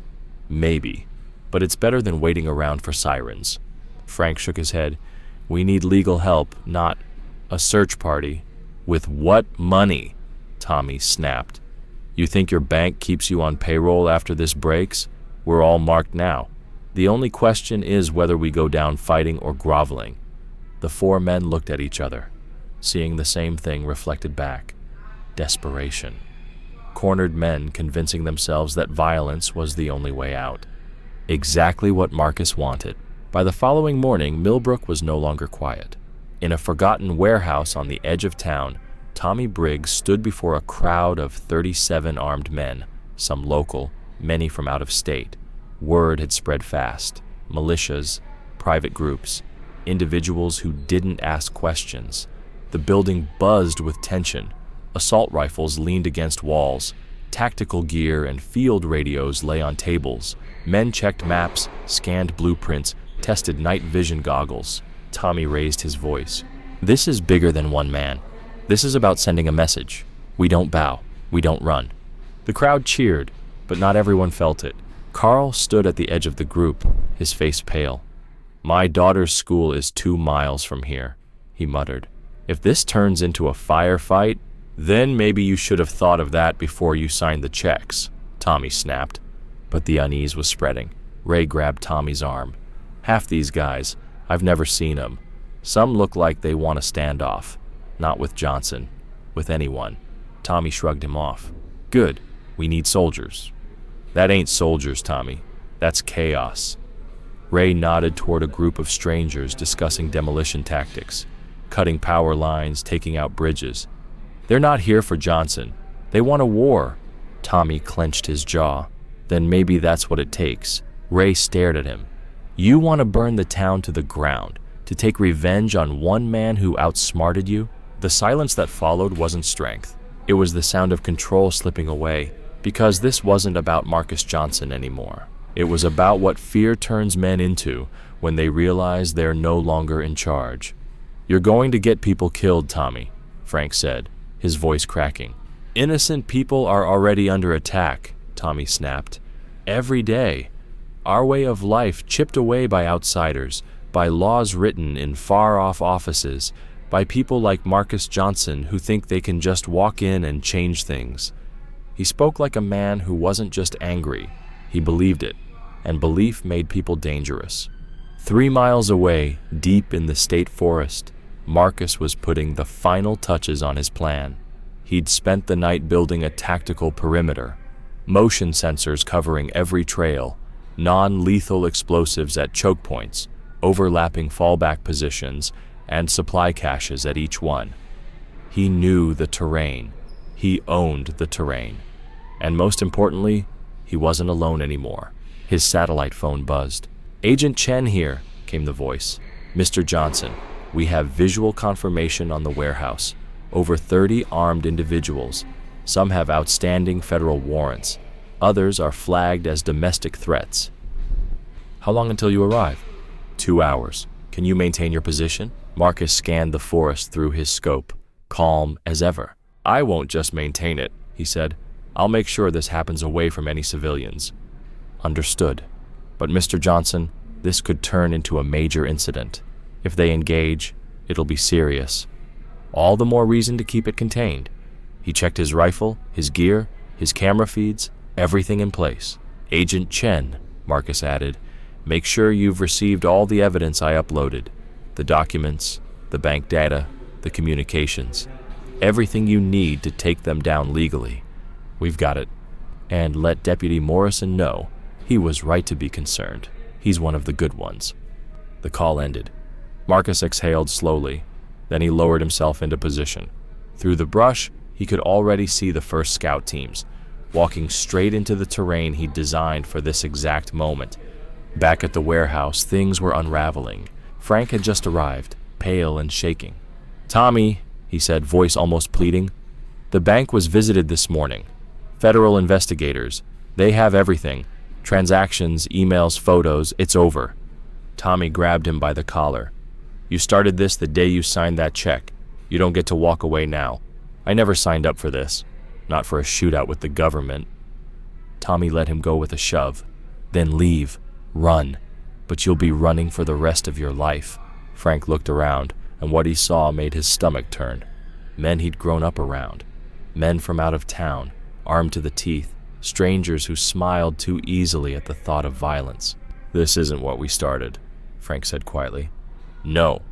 Maybe, but it's better than waiting around for sirens. Frank shook his head. We need legal help, not a search party. With what money? Tommy snapped. You think your bank keeps you on payroll after this breaks? We're all marked now. The only question is whether we go down fighting or groveling. The 4 men looked at each other, seeing the same thing reflected back. Desperation. Cornered men convincing themselves that violence was the only way out. Exactly what Marcus wanted. By the following morning, Millbrook was no longer quiet. In a forgotten warehouse on the edge of town, Tommy Briggs stood before a crowd of 37 armed men, some local, many from out of state. Word had spread fast. Militias, private groups, individuals who didn't ask questions. The building buzzed with tension. Assault rifles leaned against walls. Tactical gear and field radios lay on tables. Men checked maps, scanned blueprints, tested night vision goggles. Tommy raised his voice. This is bigger than one man. This is about sending a message. We don't bow. We don't run. The crowd cheered, but not everyone felt it. Carl stood at the edge of the group, his face pale. My daughter's school is 2 miles from here, he muttered. If this turns into a firefight, then maybe you should have thought of that before you signed the checks, Tommy snapped. But the unease was spreading. Ray grabbed Tommy's arm. Half these guys, I've never seen them. Some look like they want a standoff. Not with Johnson. With anyone. Tommy shrugged him off. Good. We need soldiers. That ain't soldiers, Tommy. That's chaos. Ray nodded toward a group of strangers discussing demolition tactics, cutting power lines, taking out bridges. They're not here for Johnson. They want a war. Tommy clenched his jaw. Then maybe that's what it takes. Ray stared at him. You want to burn the town to the ground, to take revenge on one man who outsmarted you? The silence that followed wasn't strength. It was the sound of control slipping away, because this wasn't about Marcus Johnson anymore. It was about what fear turns men into when they realize they're no longer in charge. You're going to get people killed, Tommy, Frank said, his voice cracking. Innocent people are already under attack, Tommy snapped. Every day. Our way of life chipped away by outsiders, by laws written in far-off offices, by people like Marcus Johnson who think they can just walk in and change things. He spoke like a man who wasn't just angry. He believed it, and belief made people dangerous. 3 miles away, deep in the state forest, Marcus was putting the final touches on his plan. He'd spent the night building a tactical perimeter, motion sensors covering every trail, non-lethal explosives at choke points, overlapping fallback positions, and supply caches at each one. He knew the terrain. He owned the terrain. And most importantly, he wasn't alone anymore. His satellite phone buzzed. Agent Chen here, came the voice. Mr. Johnson, we have visual confirmation on the warehouse. Over 30 armed individuals. Some have outstanding federal warrants. Others are flagged as domestic threats. How long until you arrive? 2 hours. Can you maintain your position? Marcus scanned the forest through his scope, calm as ever. I won't just maintain it, he said. I'll make sure this happens away from any civilians. Understood. But Mr. Johnson, this could turn into a major incident. If they engage, it'll be serious. All the more reason to keep it contained. He checked his rifle, his gear, his camera feeds, everything in place. Agent Chen, Marcus added, make sure you've received all the evidence I uploaded. The documents, the bank data, the communications. Everything you need to take them down legally. We've got it. And let Deputy Morrison know he was right to be concerned. He's one of the good ones. The call ended. Marcus exhaled slowly. Then he lowered himself into position. Through the brush, he could already see the first scout teams, walking straight into the terrain he'd designed for this exact moment. Back at the warehouse, things were unraveling. Frank had just arrived, pale and shaking. Tommy, he said, voice almost pleading, the bank was visited this morning. Federal investigators. They have everything. Transactions, emails, photos, it's over. Tommy grabbed him by the collar. You started this the day you signed that check. You don't get to walk away now. I never signed up for this. Not for a shootout with the government. Tommy let him go with a shove. Then leave. Run. But you'll be running for the rest of your life. Frank looked around, and what he saw made his stomach turn. Men he'd grown up around. Men from out of town, armed to the teeth. Strangers who smiled too easily at the thought of violence. This isn't what we started, Frank said quietly. No,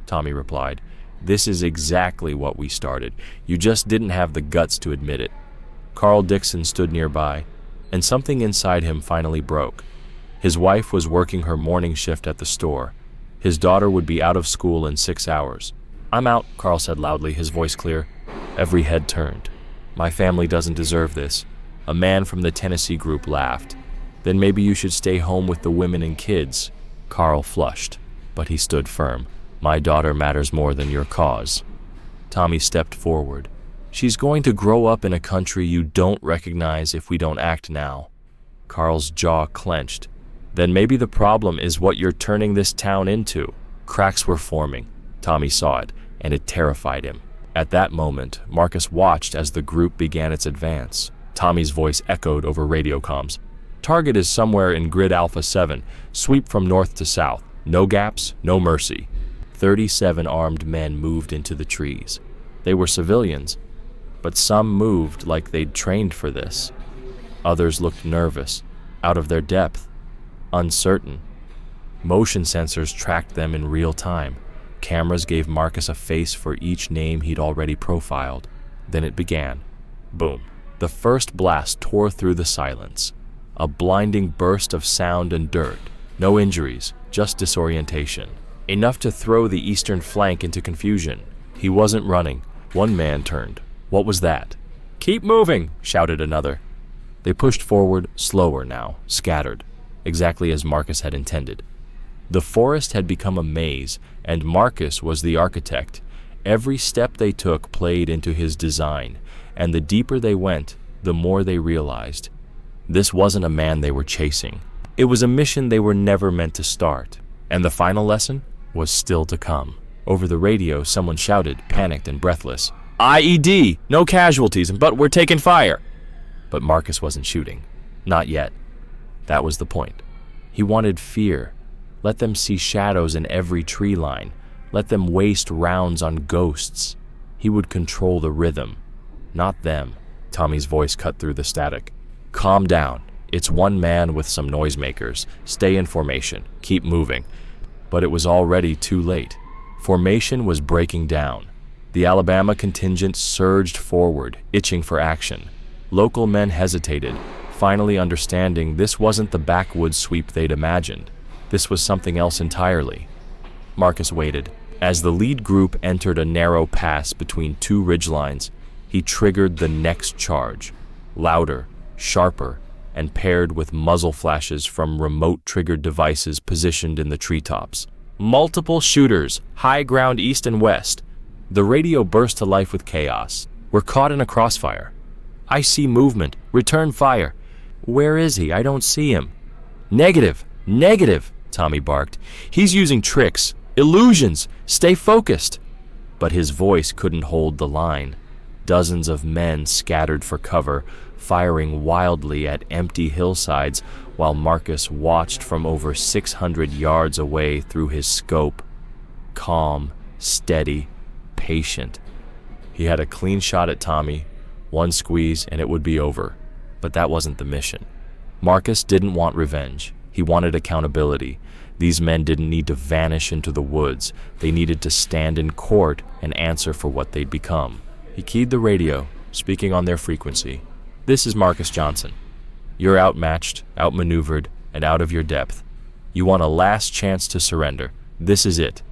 Tommy replied. This is exactly what we started. You just didn't have the guts to admit it. Carl Dixon stood nearby, and something inside him finally broke. His wife was working her morning shift at the store. His daughter would be out of school in 6 hours. I'm out, Carl said loudly, his voice clear. Every head turned. My family doesn't deserve this. A man from the Tennessee group laughed. Then maybe you should stay home with the women and kids. Carl flushed, but he stood firm. My daughter matters more than your cause. Tommy stepped forward. She's going to grow up in a country you don't recognize if we don't act now. Carl's jaw clenched. Then maybe the problem is what you're turning this town into. Cracks were forming. Tommy saw it, and it terrified him. At that moment, Marcus watched as the group began its advance. Tommy's voice echoed over radio comms. Target is somewhere in Grid Alpha 7. Sweep from north to south. No gaps, no mercy. 37 armed men moved into the trees. They were civilians, but some moved like they'd trained for this. Others looked nervous, out of their depth, uncertain. Motion sensors tracked them in real time. Cameras gave Marcus a face for each name he'd already profiled. Then it began. Boom. The first blast tore through the silence. A blinding burst of sound and dirt. No injuries, just disorientation. Enough to throw the eastern flank into confusion. He wasn't running. One man turned. What was that? Keep moving, shouted another. They pushed forward, slower now, scattered, exactly as Marcus had intended. The forest had become a maze, and Marcus was the architect. Every step they took played into his design, and the deeper they went, the more they realized. This wasn't a man they were chasing. It was a mission they were never meant to start. And the final lesson was still to come. Over the radio, someone shouted, panicked and breathless, "IED! No casualties, but we're taking fire!" But Marcus wasn't shooting. Not yet. That was the point. He wanted fear. Let them see shadows in every tree line. Let them waste rounds on ghosts. He would control the rhythm, not them. Tommy's voice cut through the static. "Calm down. It's one man with some noisemakers. Stay in formation. Keep moving." But it was already too late. Formation was breaking down. The Alabama contingent surged forward, itching for action. Local men hesitated, finally understanding this wasn't the backwoods sweep they'd imagined. This was something else entirely. Marcus waited. As the lead group entered a narrow pass between two ridgelines, he triggered the next charge, louder, sharper, and paired with muzzle flashes from remote-triggered devices positioned in the treetops. Multiple shooters, high ground east and west. The radio burst to life with chaos. "We're caught in a crossfire. I see movement. Return fire." "Where is he? I don't see him." "Negative! Negative!" Tommy barked. "He's using tricks, illusions. Stay focused." But his voice couldn't hold the line. Dozens of men scattered for cover, firing wildly at empty hillsides while Marcus watched from over 600 yards away through his scope. Calm, steady, patient. He had a clean shot at Tommy, one squeeze and it would be over. But that wasn't the mission. Marcus didn't want revenge. He wanted accountability. These men didn't need to vanish into the woods. They needed to stand in court and answer for what they'd become. He keyed the radio, speaking on their frequency. "This is Marcus Johnson. You're outmatched, outmaneuvered, and out of your depth. You want a last chance to surrender. This is it."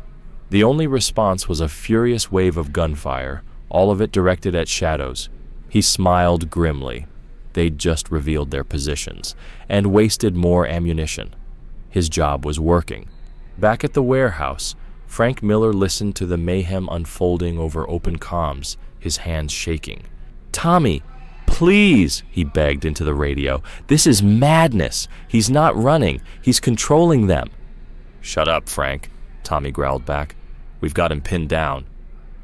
The only response was a furious wave of gunfire, all of it directed at shadows. He smiled grimly. They'd just revealed their positions, and wasted more ammunition. His job was working. Back at the warehouse, Frank Miller listened to the mayhem unfolding over open comms, his hands shaking. "Tommy, please," he begged into the radio. "This is madness. He's not running. He's controlling them." "Shut up, Frank," Tommy growled back. "We've got him pinned down."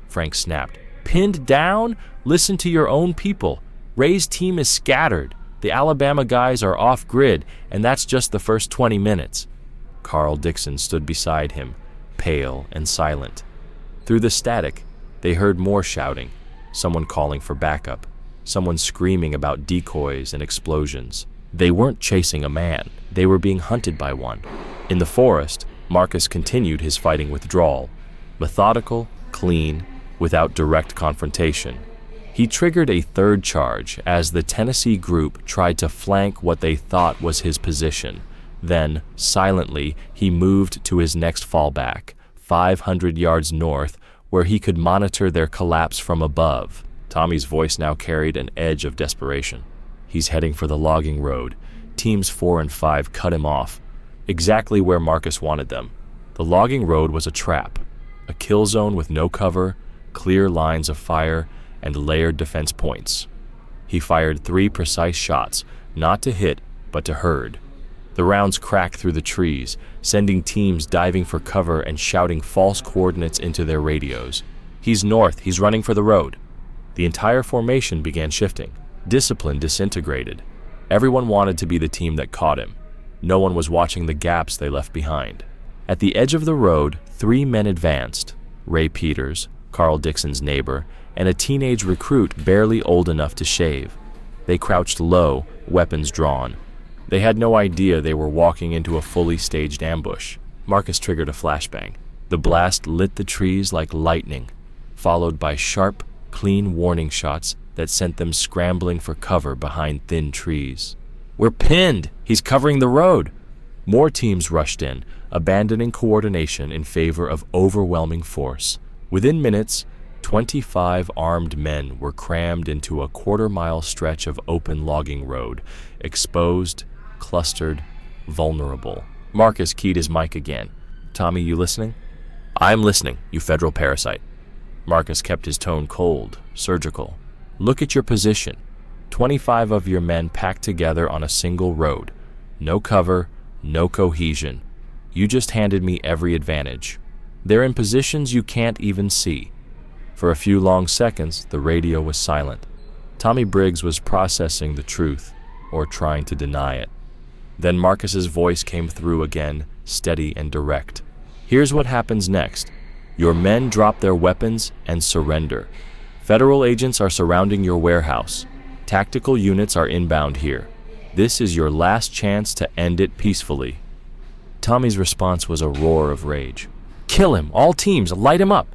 Frank snapped. "Pinned down? Listen to your own people. Ray's team is scattered. The Alabama guys are off-grid, and that's just the first 20 minutes. Carl Dixon stood beside him, pale and silent. Through the static, they heard more shouting, someone calling for backup, someone screaming about decoys and explosions. They weren't chasing a man. They were being hunted by one. In the forest, Marcus continued his fighting withdrawal, methodical, clean, without direct confrontation. He triggered a third charge as the Tennessee group tried to flank what they thought was his position. Then, silently, he moved to his next fallback, 500 yards north, where he could monitor their collapse from above. Tommy's voice now carried an edge of desperation. He's heading for the logging road. Teams 4 and 5 cut him off, exactly where Marcus wanted them. The logging road was a trap, a kill zone with no cover, clear lines of fire, and layered defense points. He fired 3 precise shots, not to hit, but to herd. The rounds cracked through the trees, sending teams diving for cover and shouting false coordinates into their radios. "He's north, he's running for the road." The entire formation began shifting. Discipline disintegrated. Everyone wanted to be the team that caught him. No one was watching the gaps they left behind. At the edge of the road, 3 men advanced: Ray Peters, Carl Dixon's neighbor, and a teenage recruit barely old enough to shave. They crouched low, weapons drawn. They had no idea they were walking into a fully staged ambush. Marcus triggered a flashbang. The blast lit the trees like lightning, followed by sharp, clean warning shots that sent them scrambling for cover behind thin trees. "We're pinned! He's covering the road!" More teams rushed in, abandoning coordination in favor of overwhelming force. Within minutes, 25 armed men were crammed into a quarter-mile stretch of open logging road, exposed, clustered, vulnerable. Marcus keyed his mic again. "Tommy, you listening?" "I'm listening, you federal parasite." Marcus kept his tone cold, surgical. "Look at your position. 25 of your men packed together on a single road. No cover, no cohesion. You just handed me every advantage. They're in positions you can't even see." For a few long seconds, the radio was silent. Tommy Briggs was processing the truth, or trying to deny it. Then Marcus's voice came through again, steady and direct. "Here's what happens next. Your men drop their weapons and surrender. Federal agents are surrounding your warehouse. Tactical units are inbound here. This is your last chance to end it peacefully." Tommy's response was a roar of rage. "Kill him! All teams, light him up!"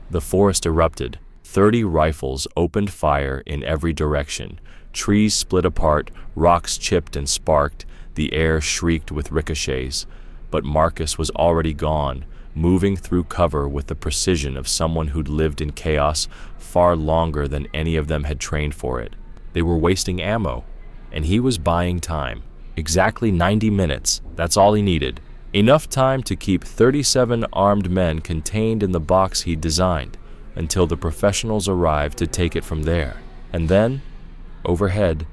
The forest erupted. 30 rifles opened fire in every direction. Trees split apart, rocks chipped and sparked, the air shrieked with ricochets. But Marcus was already gone, moving through cover with the precision of someone who'd lived in chaos far longer than any of them had trained for it. They were wasting ammo, and he was buying time. Exactly 90 minutes, that's all he needed. Enough time to keep 37 armed men contained in the box he'd designed, until the professionals arrived to take it from there. And then, overhead,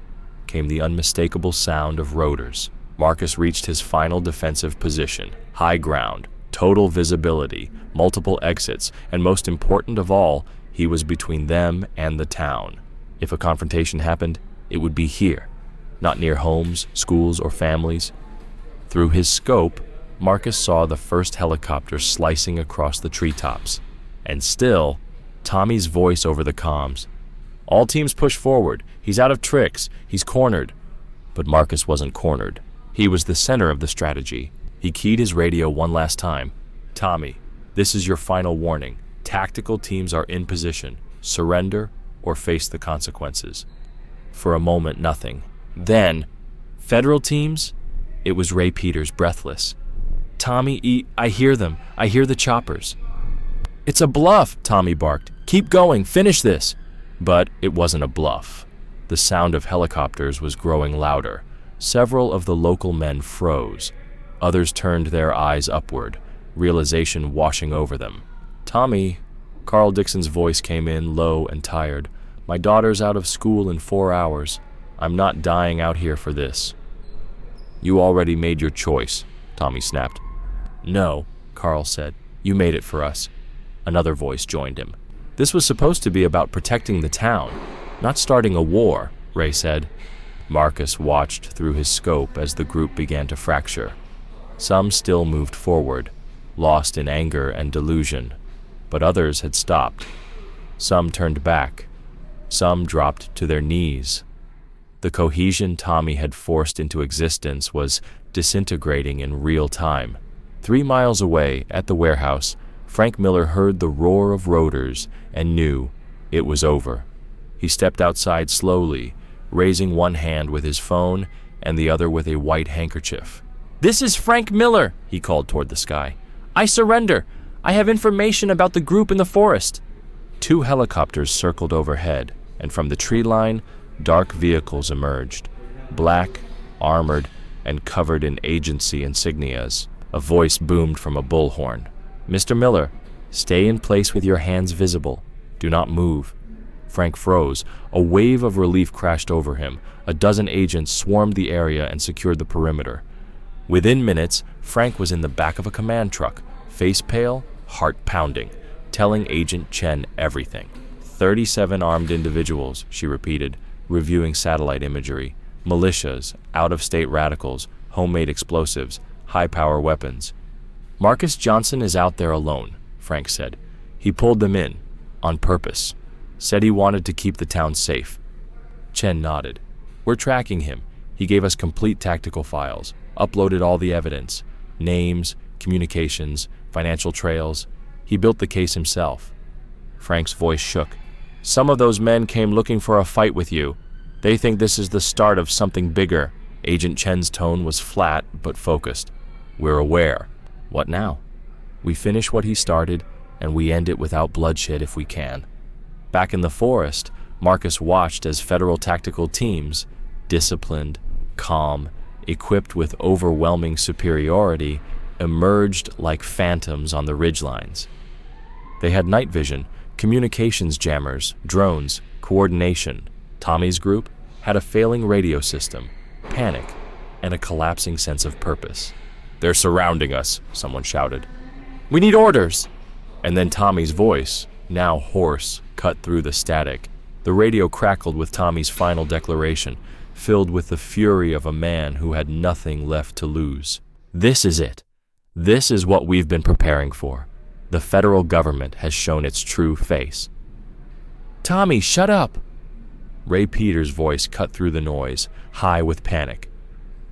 came the unmistakable sound of rotors. Marcus reached his final defensive position, high ground, total visibility, multiple exits, and most important of all, he was between them and the town. If a confrontation happened, it would be here, not near homes, schools, or families. Through his scope, Marcus saw the first helicopter slicing across the treetops. And still, Tommy's voice over the comms. "All teams push forward. He's out of tricks. He's cornered." But Marcus wasn't cornered. He was the center of the strategy. He keyed his radio one last time. "Tommy, this is your final warning. Tactical teams are in position. Surrender or face the consequences." For a moment, nothing. Then, "Federal teams?" It was Ray Peters, breathless. "Tommy, I hear them. I hear the choppers." "It's a bluff," Tommy barked. "Keep going. Finish this." But it wasn't a bluff. The sound of helicopters was growing louder. Several of the local men froze. Others turned their eyes upward, realization washing over them. "Tommy," Carl Dixon's voice came in, low and tired. "My daughter's out of school in 4 hours. I'm not dying out here for this." "You already made your choice," Tommy snapped. "No," Carl said. "You made it for us." Another voice joined him. "This was supposed to be about protecting the town, not starting a war," Ray said. Marcus watched through his scope as the group began to fracture. Some still moved forward, lost in anger and delusion, but others had stopped. Some turned back. Some dropped to their knees. The cohesion Tommy had forced into existence was disintegrating in real time. 3 miles away, at the warehouse, Frank Miller heard the roar of rotors and knew it was over. He stepped outside slowly, raising one hand with his phone and the other with a white handkerchief. "This is Frank Miller," he called toward the sky. "I surrender. I have information about the group in the forest." 2 helicopters circled overhead, and from the tree line, dark vehicles emerged, black, armored, and covered in agency insignias. A voice boomed from a bullhorn. "Mr. Miller, stay in place with your hands visible. Do not move." Frank froze. A wave of relief crashed over him. A dozen agents swarmed the area and secured the perimeter. Within minutes, Frank was in the back of a command truck, face pale, heart pounding, telling Agent Chen everything. 37 armed individuals, she repeated, reviewing satellite imagery, militias, out-of-state radicals, homemade explosives, high-power weapons. "Marcus Johnson is out there alone," Frank said. "He pulled them in, on purpose. Said he wanted to keep the town safe." Chen nodded. "We're tracking him. He gave us complete tactical files, uploaded all the evidence, names, communications, financial trails. He built the case himself." Frank's voice shook. "Some of those men came looking for a fight with you. They think this is the start of something bigger." Agent Chen's tone was flat but focused. "We're aware. What now? We finish what he started, and we end it without bloodshed if we can." Back in the forest, Marcus watched as federal tactical teams, disciplined, calm, equipped with overwhelming superiority, emerged like phantoms on the ridgelines. They had night vision, communications jammers, drones, coordination. Tommy's group had a failing radio system, panic, and a collapsing sense of purpose. "They're surrounding us," someone shouted. "We need orders!" And then Tommy's voice, now hoarse, cut through the static. The radio crackled with Tommy's final declaration, filled with the fury of a man who had nothing left to lose. "This is it. This is what we've been preparing for. The federal government has shown its true face." "Tommy, shut up!" Ray Peters' voice cut through the noise, high with panic.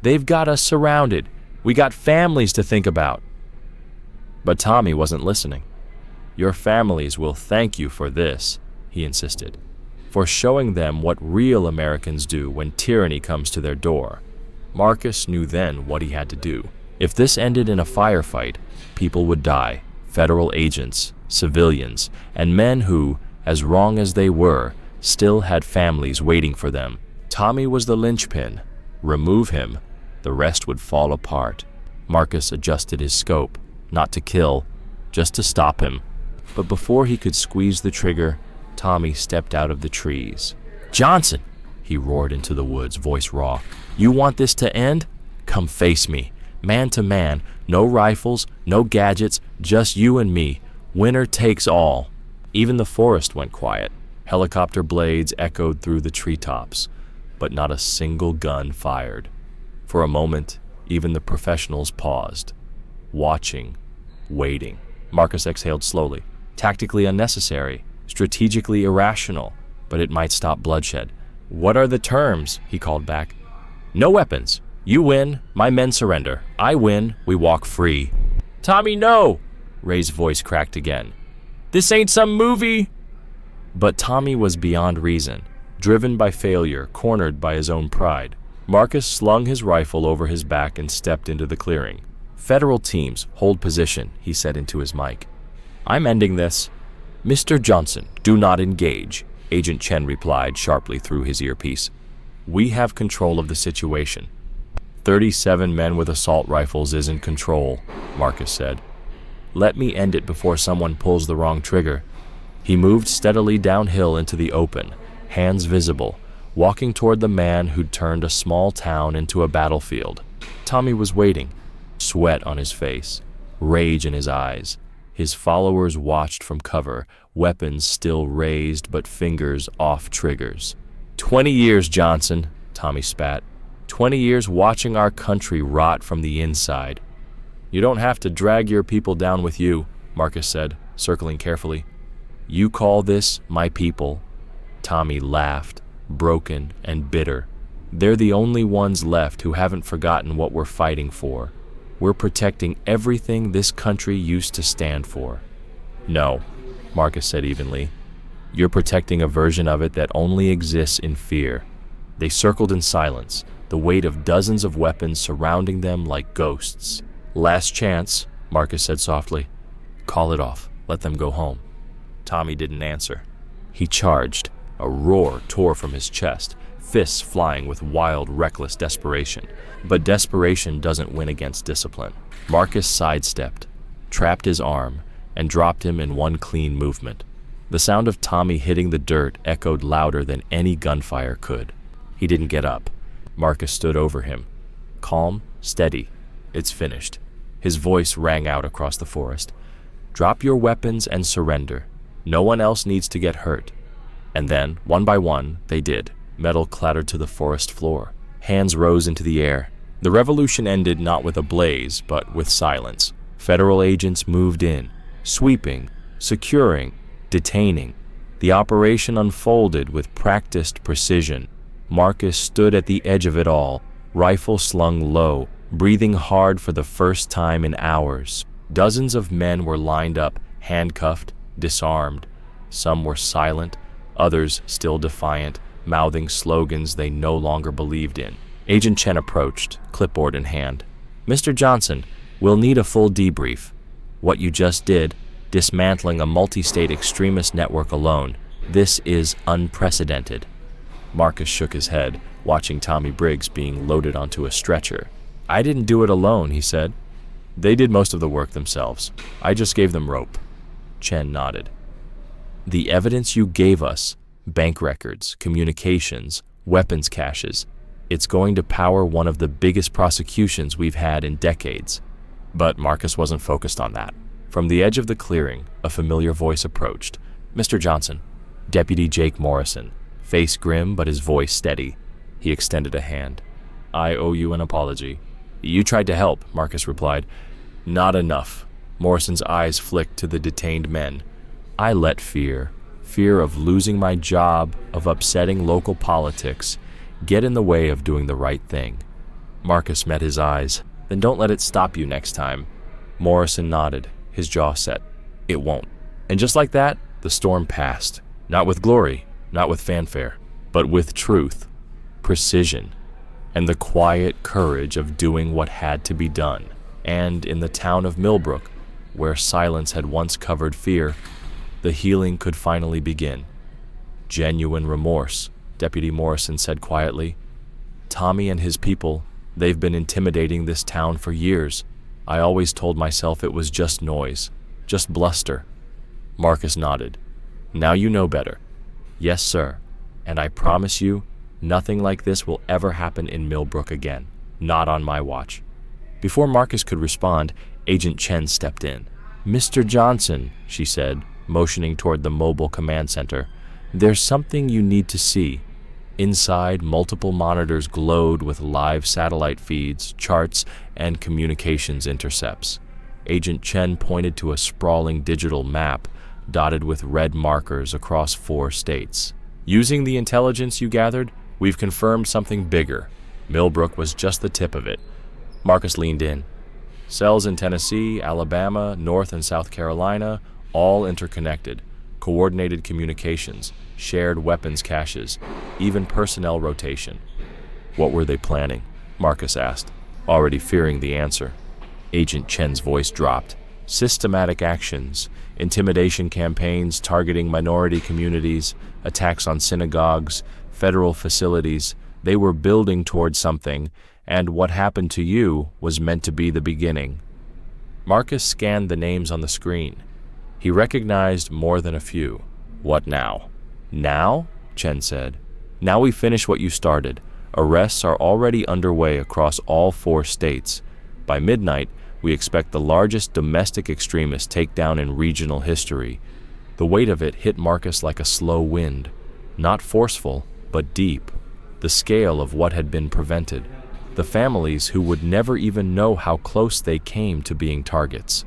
"They've got us surrounded. We got families to think about." But Tommy wasn't listening. "Your families will thank you for this," he insisted, "for showing them what real Americans do when tyranny comes to their door." Marcus knew then what he had to do. If this ended in a firefight, people would die, federal agents, civilians, and men who, as wrong as they were, still had families waiting for them. Tommy was the linchpin. Remove him, the rest would fall apart. Marcus adjusted his scope, not to kill, just to stop him. But before he could squeeze the trigger, Tommy stepped out of the trees. "Johnson!" he roared into the woods, voice raw. "You want this to end? Come face me. Man to man, no rifles, no gadgets, just you and me. Winner takes all." Even the forest went quiet. Helicopter blades echoed through the treetops, but not a single gun fired. For a moment, even the professionals paused, watching, waiting. Marcus exhaled slowly. Tactically unnecessary, strategically irrational, but it might stop bloodshed. "What are the terms?" he called back. "No weapons. You win, my men surrender. I win, we walk free." "Tommy, no!" Ray's voice cracked again. "This ain't some movie!" But Tommy was beyond reason, driven by failure, cornered by his own pride. Marcus slung his rifle over his back and stepped into the clearing. "Federal teams, hold position," he said into his mic. "I'm ending this." "Mr. Johnson, do not engage," Agent Chen replied sharply through his earpiece. "We have control of the situation." 37 men with assault rifles isn't control, Marcus said. "Let me end it before someone pulls the wrong trigger." He moved steadily downhill into the open, hands visible, walking toward the man who'd turned a small town into a battlefield. Tommy was waiting, sweat on his face, rage in his eyes. His followers watched from cover, weapons still raised but fingers off triggers. 20 years, Johnson," Tommy spat. 20 years watching our country rot from the inside." "You don't have to drag your people down with you," Marcus said, circling carefully. "You call this my people?" Tommy laughed, broken and bitter. "They're the only ones left who haven't forgotten what we're fighting for. We're protecting everything this country used to stand for." "No," Marcus said evenly. "You're protecting a version of it that only exists in fear." They circled in silence, the weight of dozens of weapons surrounding them like ghosts. "Last chance," Marcus said softly. "Call it off. Let them go home." Tommy didn't answer. He charged. A roar tore from his chest, fists flying with wild, reckless desperation. But desperation doesn't win against discipline. Marcus sidestepped, trapped his arm, and dropped him in one clean movement. The sound of Tommy hitting the dirt echoed louder than any gunfire could. He didn't get up. Marcus stood over him. Calm, steady. "It's finished." His voice rang out across the forest. "Drop your weapons and surrender. No one else needs to get hurt." And then, one by one, they did. Metal clattered to the forest floor. Hands rose into the air. The revolution ended not with a blaze, but with silence. Federal agents moved in, sweeping, securing, detaining. The operation unfolded with practiced precision. Marcus stood at the edge of it all, rifle slung low, breathing hard for the first time in hours. Dozens of men were lined up, handcuffed, disarmed. Some were silent, others still defiant, mouthing slogans they no longer believed in. Agent Chen approached, clipboard in hand. "Mr. Johnson, we'll need a full debrief. What you just did, dismantling a multi-state extremist network alone, This is unprecedented. Marcus shook his head, watching Tommy Briggs being loaded onto a stretcher. I didn't do it alone, he said. They did most of the work themselves. I just gave them rope. Chen nodded. The evidence you gave us, bank records, communications, weapons caches, it's going to power one of the biggest prosecutions we've had in decades. But Marcus wasn't focused on that. From the edge of the clearing, a familiar voice approached. Mr. Johnson. Deputy Jake Morrison, face grim but his voice steady. He extended a hand. I owe you an apology. You tried to help, Marcus replied. Not enough. Morrison's eyes flicked to the detained men. I let fear of losing my job, of upsetting local politics, get in the way of doing the right thing. Marcus met his eyes. Then don't let it stop you next time. Morrison nodded, his jaw set. It won't. And just like that, the storm passed. Not with glory, not with fanfare, but with truth, precision, and the quiet courage of doing what had to be done. And in the town of Millbrook, where silence had once covered fear, the healing could finally begin. Genuine remorse, Deputy Morrison said quietly. Tommy and his people, they've been intimidating this town for years. I always told myself it was just noise, just bluster. Marcus nodded. Now you know better. Yes, sir. And I promise you, nothing like this will ever happen in Millbrook again. Not on my watch. Before Marcus could respond, Agent Chen stepped in. Mr. Johnson, she said, motioning toward the mobile command center. There's something you need to see. Inside, multiple monitors glowed with live satellite feeds, charts, and communications intercepts. Agent Chen pointed to a sprawling digital map dotted with red markers across 4 states. Using the intelligence you gathered, we've confirmed something bigger. Millbrook was just the tip of it. Marcus leaned in. Cells in Tennessee, Alabama, North and South Carolina, all interconnected. Coordinated communications, shared weapons caches, even personnel rotation. What were they planning? Marcus asked, already fearing the answer. Agent Chen's voice dropped. Systematic actions, intimidation campaigns targeting minority communities, attacks on synagogues, federal facilities. They were building towards something, and what happened to you was meant to be the beginning. Marcus scanned the names on the screen. He recognized more than a few. What now? Now? Chen said. Now we finish what you started. Arrests are already underway across all 4 states. By midnight, we expect the largest domestic extremist takedown in regional history. The weight of it hit Marcus like a slow wind. Not forceful, but deep. The scale of what had been prevented. The families who would never even know how close they came to being targets.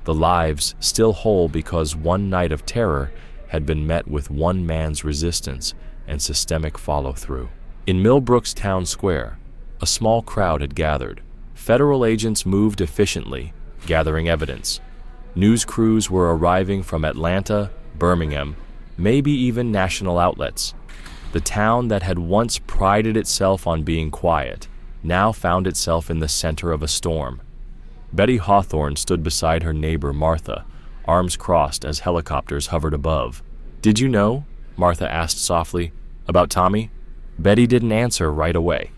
The lives still whole because one night of terror had been met with one man's resistance and systemic follow-through. In Millbrook's town square, a small crowd had gathered. Federal agents moved efficiently, gathering evidence. News crews were arriving from Atlanta, Birmingham, maybe even national outlets. The town that had once prided itself on being quiet now found itself in the center of a storm. Betty Hawthorne stood beside her neighbor Martha, arms crossed as helicopters hovered above. Did you know? Martha asked softly. About Tommy? Betty didn't answer right away.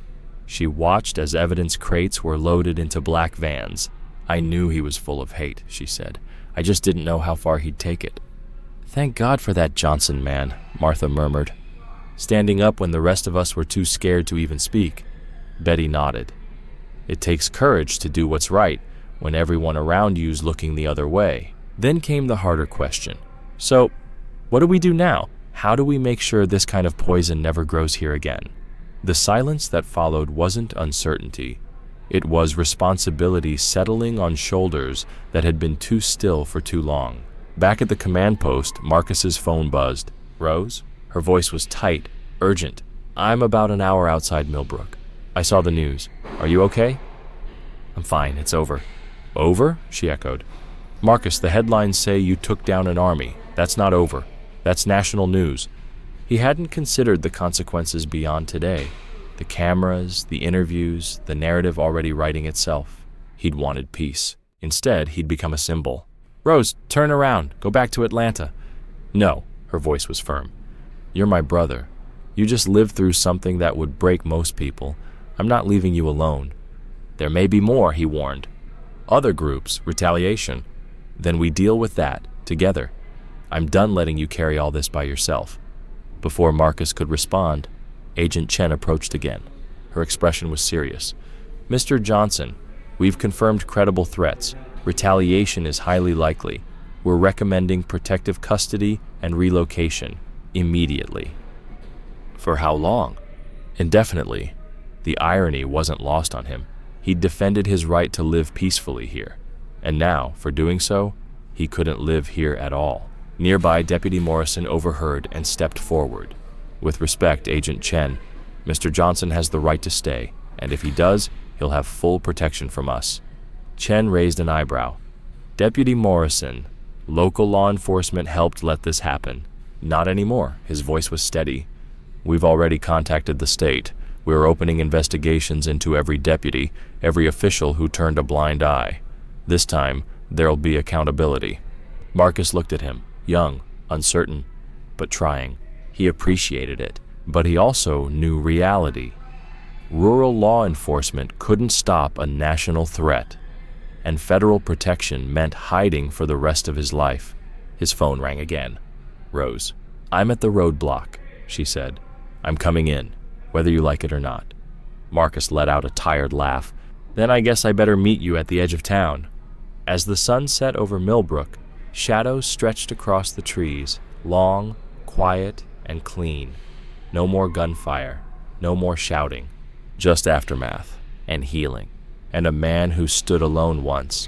She watched as evidence crates were loaded into black vans. I knew he was full of hate, she said. I just didn't know how far he'd take it. Thank God for that Johnson man, Martha murmured, standing up when the rest of us were too scared to even speak. Betty nodded. It takes courage to do what's right when everyone around you's looking the other way. Then came the harder question. So, what do we do now? How do we make sure this kind of poison never grows here again? The silence that followed wasn't uncertainty. It was responsibility settling on shoulders that had been too still for too long. Back at the command post, Marcus's phone buzzed. Rose? Her voice was tight, urgent. I'm about an hour outside Millbrook. I saw the news. Are you okay? I'm fine, it's over. Over? She echoed. Marcus, the headlines say you took down an army. That's not over. That's national news. He hadn't considered the consequences beyond today. The cameras, the interviews, the narrative already writing itself. He'd wanted peace. Instead, he'd become a symbol. Rose, turn around. Go back to Atlanta. No, her voice was firm. You're my brother. You just lived through something that would break most people. I'm not leaving you alone." "There may be more," he warned. "Other groups, retaliation. Then we deal with that, together. I'm done letting you carry all this by yourself." Before Marcus could respond, Agent Chen approached again. Her expression was serious. "Mr. Johnson, we've confirmed credible threats. Retaliation is highly likely. We're recommending protective custody and relocation, immediately." "For how long?" "Indefinitely." The irony wasn't lost on him. He'd defended his right to live peacefully here, and now, for doing so, he couldn't live here at all. Nearby, Deputy Morrison overheard and stepped forward. "With respect, Agent Chen, Mr. Johnson has the right to stay, and if he does, he'll have full protection from us." Chen raised an eyebrow. "Deputy Morrison, local law enforcement helped let this happen." "Not anymore." His voice was steady. "We've already contacted the state. We're opening investigations into every deputy, every official who turned a blind eye. This time, there'll be accountability." Marcus looked at him, young, uncertain, but trying. He appreciated it, but he also knew reality. Rural law enforcement couldn't stop a national threat, and federal protection meant hiding for the rest of his life. His phone rang again. Rose. "I'm at the roadblock," she said. "I'm coming in, whether you like it or not." Marcus let out a tired laugh. "Then I guess I better meet you at the edge of town." As the sun set over Millbrook, shadows stretched across the trees, long, quiet, and clean. No more gunfire, no more shouting, just aftermath and healing, and a man who stood alone once,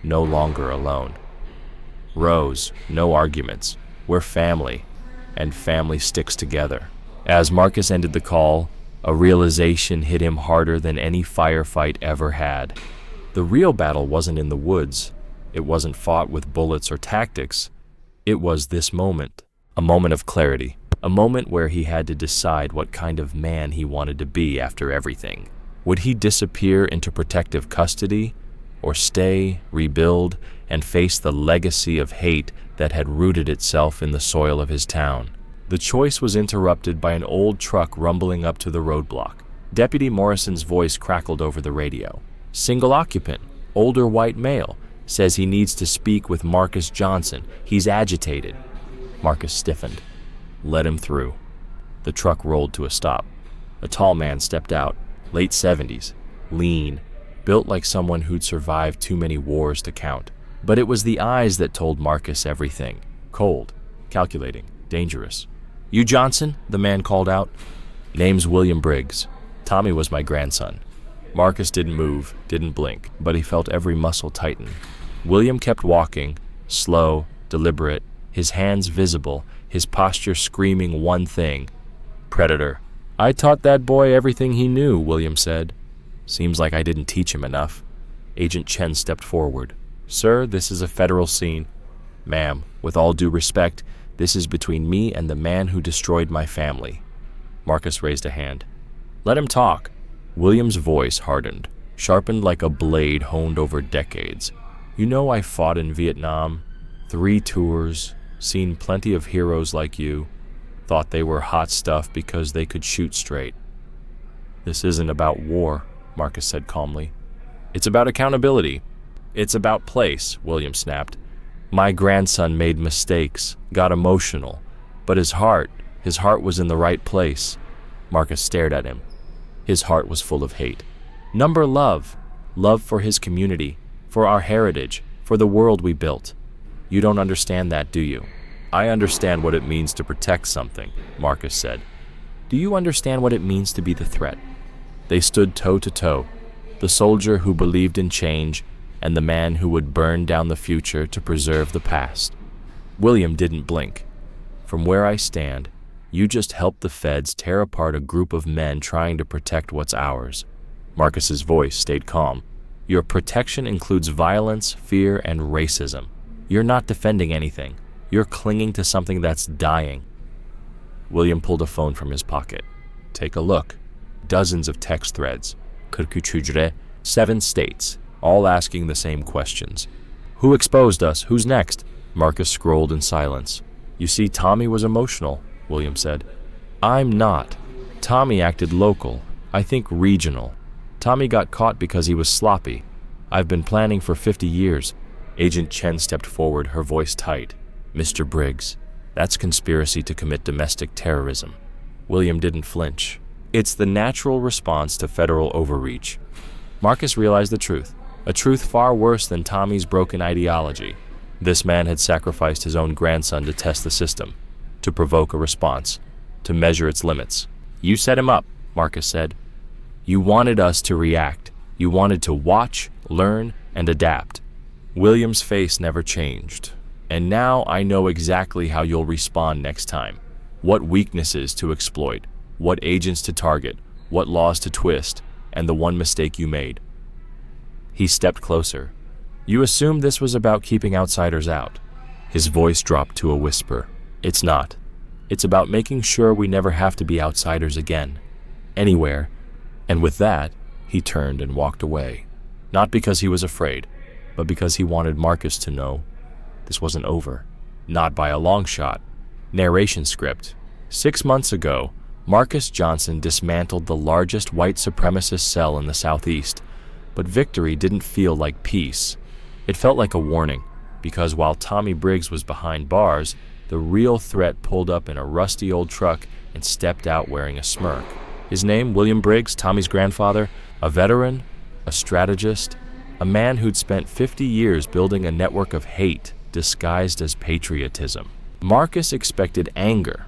no longer alone. "Rose, no arguments. We're family, and family sticks together." As Marcus ended the call, a realization hit him harder than any firefight ever had. The real battle wasn't in the woods. It wasn't fought with bullets or tactics. It was this moment, a moment of clarity, a moment where he had to decide what kind of man he wanted to be after everything. Would he disappear into protective custody, or stay, rebuild, and face the legacy of hate that had rooted itself in the soil of his town? The choice was interrupted by an old truck rumbling up to the roadblock. Deputy Morrison's voice crackled over the radio. "Single occupant, older white male, says he needs to speak with Marcus Johnson. He's agitated." Marcus stiffened. "Let him through." The truck rolled to a stop. A tall man stepped out, late 70s, lean, built like someone who'd survived too many wars to count. But it was the eyes that told Marcus everything. Cold, calculating, dangerous. "You Johnson?" the man called out. "Name's William Briggs. Tommy was my grandson." Marcus didn't move, didn't blink, but he felt every muscle tighten. William kept walking, slow, deliberate, his hands visible, his posture screaming one thing: predator. "I taught that boy everything he knew," William said. "Seems like I didn't teach him enough." Agent Chen stepped forward. "Sir, this is a federal scene." "Ma'am, with all due respect, this is between me and the man who destroyed my family." Marcus raised a hand. "Let him talk." William's voice hardened, sharpened like a blade honed over decades. "You know I fought in Vietnam, 3 tours, seen plenty of heroes like you, thought they were hot stuff because they could shoot straight." "This isn't about war," Marcus said calmly. "It's about accountability. It's about place," William snapped. "My grandson made mistakes, got emotional, but his heart was in the right place." Marcus stared at him. His heart was full of hate. Number love for his community, for our heritage, for the world we built. "You don't understand that, do you?" "I understand what it means to protect something," Marcus said. "Do you understand what it means to be the threat?" They stood toe to toe, the soldier who believed in change and the man who would burn down the future to preserve the past. William didn't blink. "From where I stand, you just helped the feds tear apart a group of men trying to protect what's ours." Marcus's voice stayed calm. "Your protection includes violence, fear, and racism. You're not defending anything. You're clinging to something that's dying." William pulled a phone from his pocket. "Take a look." Dozens of text threads. 7 states, all asking the same questions. "Who exposed us? Who's next?" Marcus scrolled in silence. "You see, Tommy was emotional. William said. I'm not. Tommy acted local. I think regional. Tommy got caught because he was sloppy. I've been planning for 50 years. Agent Chen stepped forward, her voice tight. Mr. Briggs, that's conspiracy to commit domestic terrorism. William didn't flinch. It's the natural response to federal overreach. Marcus realized the truth, a truth far worse than Tommy's broken ideology. This man had sacrificed his own grandson to test the system, to provoke a response, to measure its limits. You set him up, Marcus said. You wanted us to react. You wanted to watch, learn, and adapt. William's face never changed. And now I know exactly how you'll respond next time. What weaknesses to exploit, what agents to target, what laws to twist, and the one mistake you made. He stepped closer. You assumed this was about keeping outsiders out. His voice dropped to a whisper. It's not. It's about making sure we never have to be outsiders again. Anywhere. And with that, he turned and walked away. Not because he was afraid, but because he wanted Marcus to know this wasn't over. Not by a long shot. Narration script. 6 months ago, Marcus Johnson dismantled the largest white supremacist cell in the Southeast, but victory didn't feel like peace. It felt like a warning, because while Tommy Briggs was behind bars, the real threat pulled up in a rusty old truck and stepped out wearing a smirk. His name, William Briggs, Tommy's grandfather, a veteran, a strategist, a man who'd spent 50 years building a network of hate disguised as patriotism. Marcus expected anger.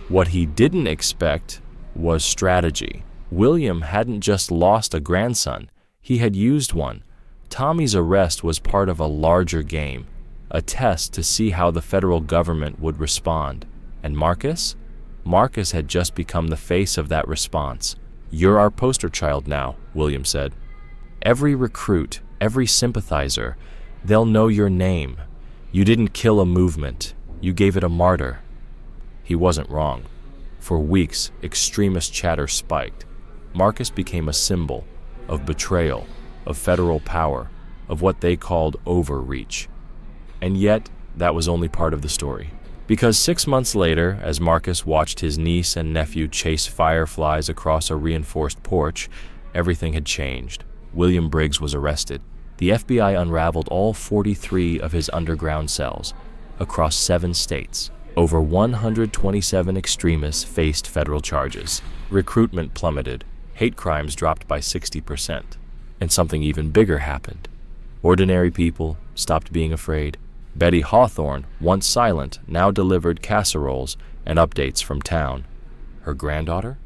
What he didn't expect was strategy. William hadn't just lost a grandson, he had used one. Tommy's arrest was part of a larger game, a test to see how the federal government would respond. And Marcus? Marcus had just become the face of that response. You're our poster child now, William said. Every recruit, every sympathizer, they'll know your name. You didn't kill a movement, you gave it a martyr. He wasn't wrong. For weeks, extremist chatter spiked. Marcus became a symbol of betrayal, of federal power, of what they called overreach. And yet, that was only part of the story. Because 6 months later, as Marcus watched his niece and nephew chase fireflies across a reinforced porch, everything had changed. William Briggs was arrested. The FBI unraveled all 43 of his underground cells across 7 states. Over 127 extremists faced federal charges. Recruitment plummeted. Hate crimes dropped by 60%. And something even bigger happened. Ordinary people stopped being afraid. Betty Hawthorne, once silent, now delivered casseroles and updates from town. Her granddaughter?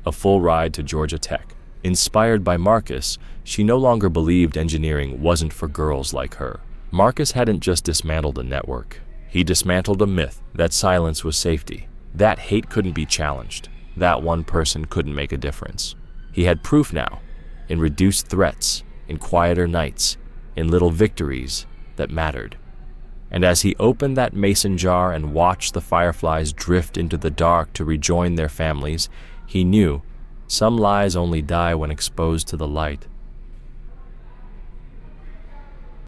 A full ride to Georgia Tech. Inspired by Marcus, she no longer believed engineering wasn't for girls like her. Marcus hadn't just dismantled a network. He dismantled a myth that silence was safety, that hate couldn't be challenged, that one person couldn't make a difference. He had proof now, in reduced threats, in quieter nights, in little victories that mattered. And as he opened that mason jar and watched the fireflies drift into the dark to rejoin their families, he knew some lies only die when exposed to the light.